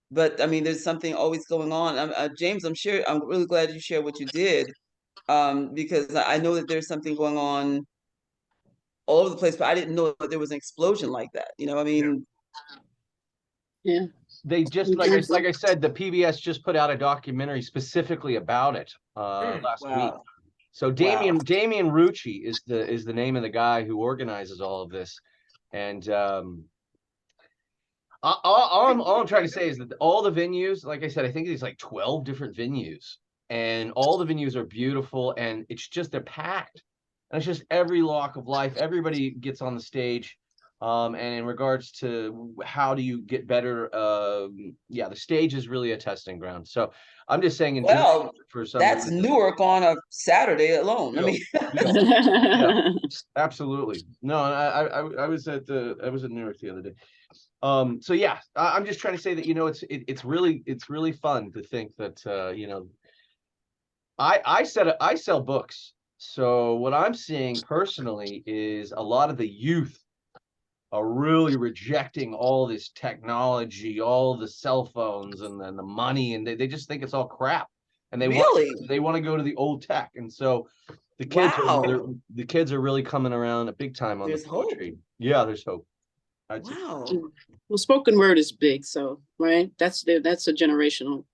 But I mean, there's something always going on. James, I'm really glad you shared what you did, because I know that there's something going on all over the place. But I didn't know that there was an explosion like that. You know, I mean. Yeah. They just like I said, the PBS just put out a documentary specifically about it last week. So Damien Rucci is the name of the guy who organizes all of this, and all I'm trying to say is that all the venues, like I said, I think there's like 12 different venues, and all the venues are beautiful, and it's just they're packed, and it's just every walk of life. Everybody gets on the stage. And in regards to how do you get better, the stage is really a testing ground. So I'm just saying, for some that's reason, Newark on a Saturday alone. Yeah. I mean, yeah, absolutely. No, I was at Newark the other day. So yeah, I'm just trying to say that it's really fun to think that I sell books. So what I'm seeing personally is a lot of the youth are really rejecting all this technology, all the cell phones and then the money, and they just think it's all crap. And they want to go to the old tech. And so The kids Wow. the kids are really coming around a big time on There's the hope. poetry. Yeah, there's hope. I'd say. Wow. Well, spoken word is big, so right. That's a generational.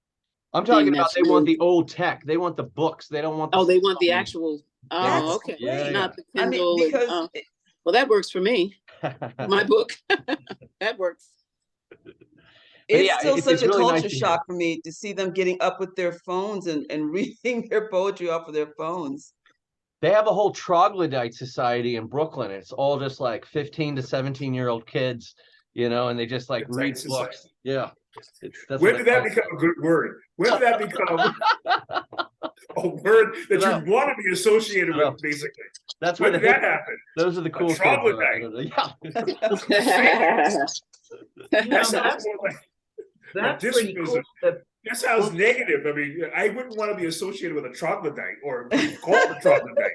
I'm talking thing about that's they want really- the old tech. They want the books. They don't want the Oh, they want the cell actual. They Oh, want- okay. Yeah, Not the I mean, Kindle. because Well, that works for me. My book. That works. it's yeah, still such it's a really nice culture to hear. shock for me to see them getting up with their phones and reading their poetry off of their phones. They have a whole troglodyte society in Brooklyn. It's all just like 15 to 17-year-old kids, you know, and they just like It's read like books. society. Yeah. That's When what did it that calls become it. a good word? When did that become a word that Shut up. you want to be associated Shut with, up. basically? That's When where did the that hip, happen? those are the cool kids. troglodyte. Yeah. That sounds more like That's pretty cool. that sounds negative. I mean, I wouldn't want to be associated with a troglodyte or be called a troglodyte.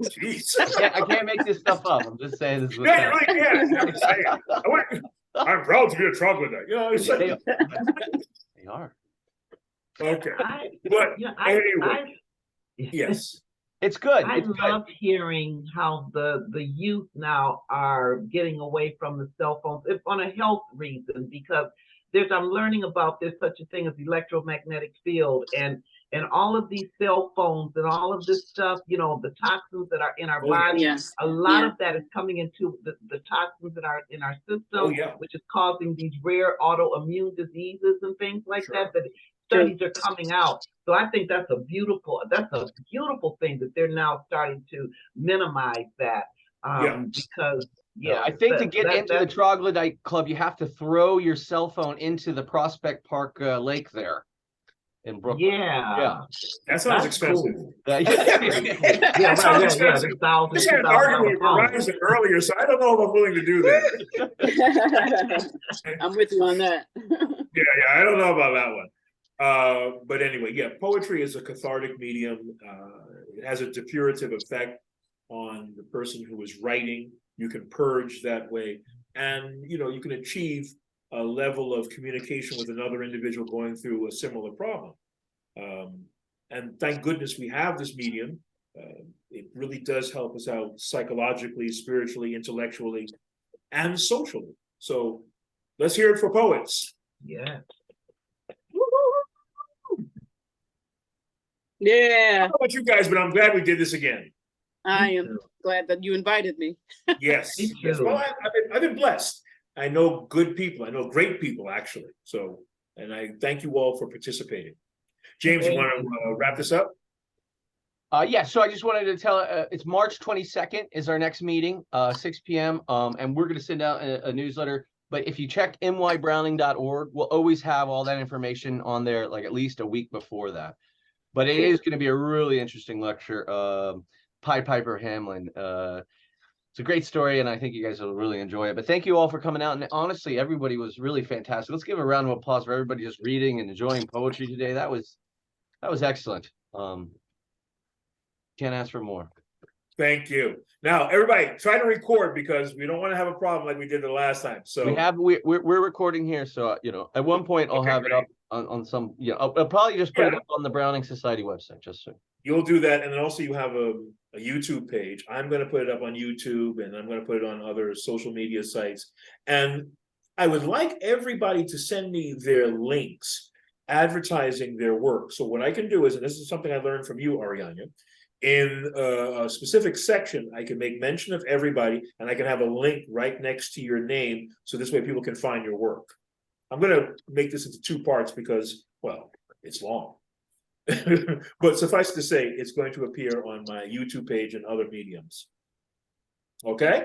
Jeez. I can't make this stuff up. I'm just saying this is what's No, you really can't. You know what I'm saying? I'm proud to be a troglodyte. You know, it's like, They are. okay. But anyway, yes. yes. It's good. I It's good. love hearing how the youth now are getting away from the cell phones, if on a health reason, because I'm learning about there's such a thing as electromagnetic field and all of these cell phones and all of this stuff, you know, the toxins that are in our body. Yes. A lot of that is coming into the toxins that are in our system, which is causing these rare autoimmune diseases and things like that studies are coming out. So I think that's a beautiful thing that they're now starting to minimize that. Because I think to get into the troglodyte club, you have to throw your cell phone into the Prospect Park lake there in Brooklyn. Yeah. That sounds expensive. Cool. That sounds expensive. This had an argument with Verizon earlier, so I don't know if I'm willing to do that. I'm with you on that. Yeah, I don't know about that one. But anyway, yeah, poetry is a cathartic medium. It has a depurative effect on the person who is writing. You can purge that way, and you can achieve a level of communication with another individual going through a similar problem. And thank goodness we have this medium. It really does help us out psychologically, spiritually, intellectually, and socially. So let's hear it for poets. Yeah. Yeah. I don't know about you guys, but I'm glad we did this again. I am glad that you invited me. Yes. Well, I've been blessed. I know good people. I know great people, actually. So, and I thank you all for participating. James, you want to wrap this up? Yeah, so I just wanted to tell, it's March 22nd is our next meeting, 6 p.m. And we're going to send out a newsletter. But if you check mybrowning.org, we'll always have all that information on there, like at least a week before that. But it is going to be a really interesting lecture. Pied Piper Hamlin. It's a great story, and I think you guys will really enjoy it. But thank you all for coming out. And honestly, everybody was really fantastic. Let's give a round of applause for everybody just reading and enjoying poetry today. That was excellent. Can't ask for more. Thank you. Now, everybody, try to record because we don't want to have a problem like we did the last time. So we're recording here. So at one point I'll have it up on some. I'll probably just put it up on the Browning Society website just so. You'll do that, and then also you have a YouTube page. I'm going to put it up on YouTube, and I'm going to put it on other social media sites. And I would like everybody to send me their links advertising their work. So what I can do is, and this is something I learned from you, Aurynanya, in a specific section, I can make mention of everybody, and I can have a link right next to your name, so this way people can find your work. I'm going to make this into 2 parts because, well, it's long. But suffice to say, it's going to appear on my YouTube page and other mediums. Okay?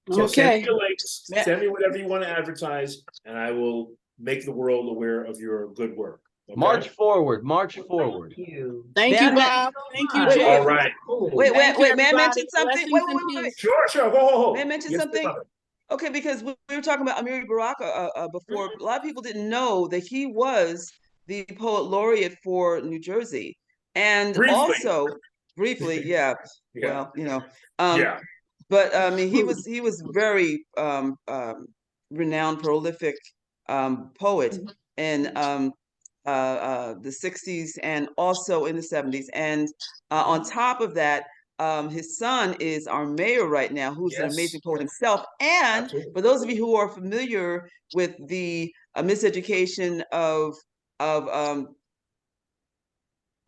So send me your links, send me whatever you want to advertise, and I will make the world aware of your good work. Okay? March forward. March forward. Thank you. Thank you, Bob. Thank you, Jim. All right. Wait. May I mention something? Wait. Sure. Go. May I mention something? Okay, because we were talking about Amiri Baraka before. A lot of people didn't know that he was the poet laureate for New Jersey, and also briefly, yeah. Well, but I mean, he was very renowned, prolific poet in the 60s and also in the 70s, and on top of that, his son is our mayor right now, who's an amazing Yes. poet himself. And Absolutely. for those of you who are familiar with the miseducation of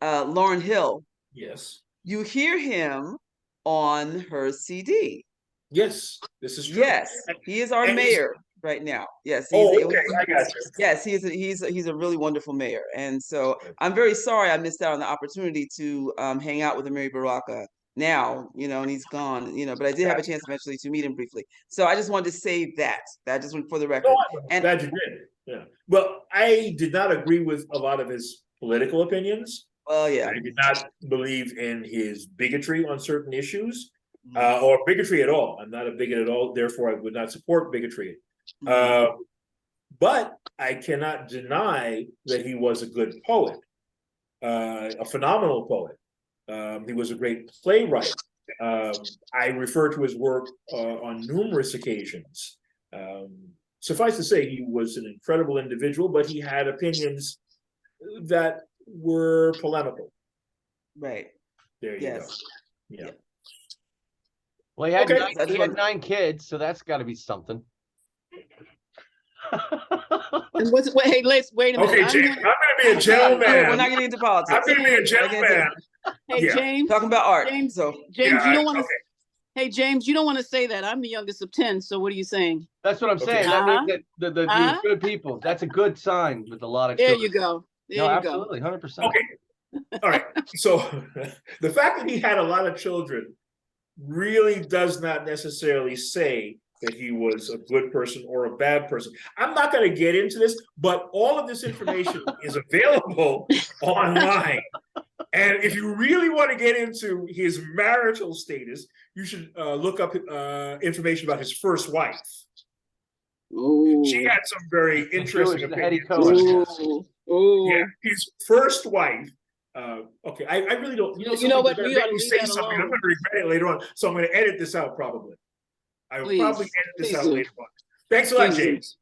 Lauryn Hill, Yes. you hear him on her CD. Yes, this is true. Yes, he is our And he's- mayor right now. Yes, Oh, okay, I got you. yes, he's a really wonderful mayor, and so I'm very sorry I missed out on the opportunity to hang out with Amiri Baraka now, and he's gone, but I did have a chance eventually to meet him briefly. So I just wanted to say that just went for the record. No, I'm glad you did. Yeah. Well, I did not agree with a lot of his political opinions. Well, yeah. I did not believe in his bigotry on certain issues, or bigotry at all. I'm not a bigot at all, therefore I would not support bigotry. But I cannot deny that he was a good poet, a phenomenal poet. He was a great playwright. I refer to his work on numerous occasions. Suffice to say, he was an incredible individual, but he had opinions that were polemical. Right. There you go. Yeah. Well, he had, Okay. he had 9 kids, so that's got to be something. And hey, let's wait a minute. Okay, James, I'm going to be a gentleman. We're not getting into politics. I'm going to be a gentleman. Hey, Yeah. James. Talking about art. James, So James, Yeah, you don't want to. okay. Hey, James, you don't want to say that. I'm the youngest of 10. So what are you saying? That's what I'm saying. Okay. That means that the good people. That's a good sign with a lot of There children. you go. There No, you absolutely, 100%. Okay. All right. So the fact that he had a lot of children really does not necessarily say that he was a good person or a bad person. I'm not going to get into this, but all of this information is available online. And if you really want to get into his marital status, you should look up information about his first wife. Ooh. She had some very interesting Eddie opinions. Cohen. Ooh. Yeah, his first wife. Okay, I really don't. You know what? We ought to leave say that something. alone. I'm going to regret it later on, so I'm going to edit this out. Probably, I will Please. probably edit this Please out do. later on. Thanks a lot, Please do. James.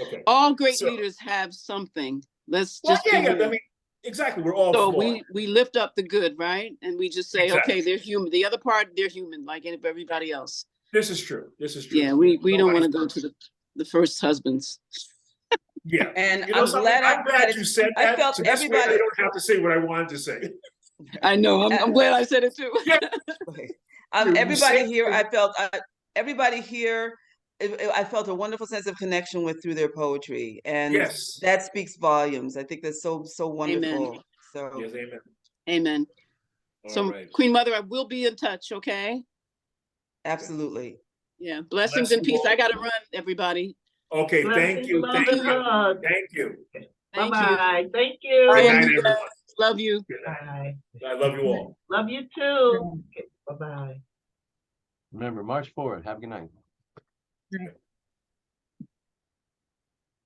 Okay. All great So- leaders have something. Let's Well, just yeah, be yeah. real. I mean, exactly. We're all So flawed. we lift up the good, right? And we just say, Exactly. okay, they're human. The other part, they're human, like everybody else. This is true. This is true. Yeah, we don't want to Nobody's go to the first husbands. Yeah. And You know, I'm glad you said I that. felt So this way everybody- I don't have to say what I wanted to say. I know. I'm glad I said it too. Okay. You Everybody said- here, everybody here, I felt a wonderful sense of connection with through their poetry, and Yes. that speaks volumes. I think that's so wonderful. Amen. So Yes, amen. Amen. All So right. Queen Mother, I will be in touch, okay? absolutely. Yeah. Blessings Bless and you peace. all. I gotta run, everybody. Okay, thank Blessings, you. love, Thank and you. hug. Thank you. Thank Bye-bye. Thank you. you. Good Bye, night, Anita. everyone. Love you. Good night. Bye. I love you all. Love you too. Okay, bye-bye. Remember, March forward. Have a good night.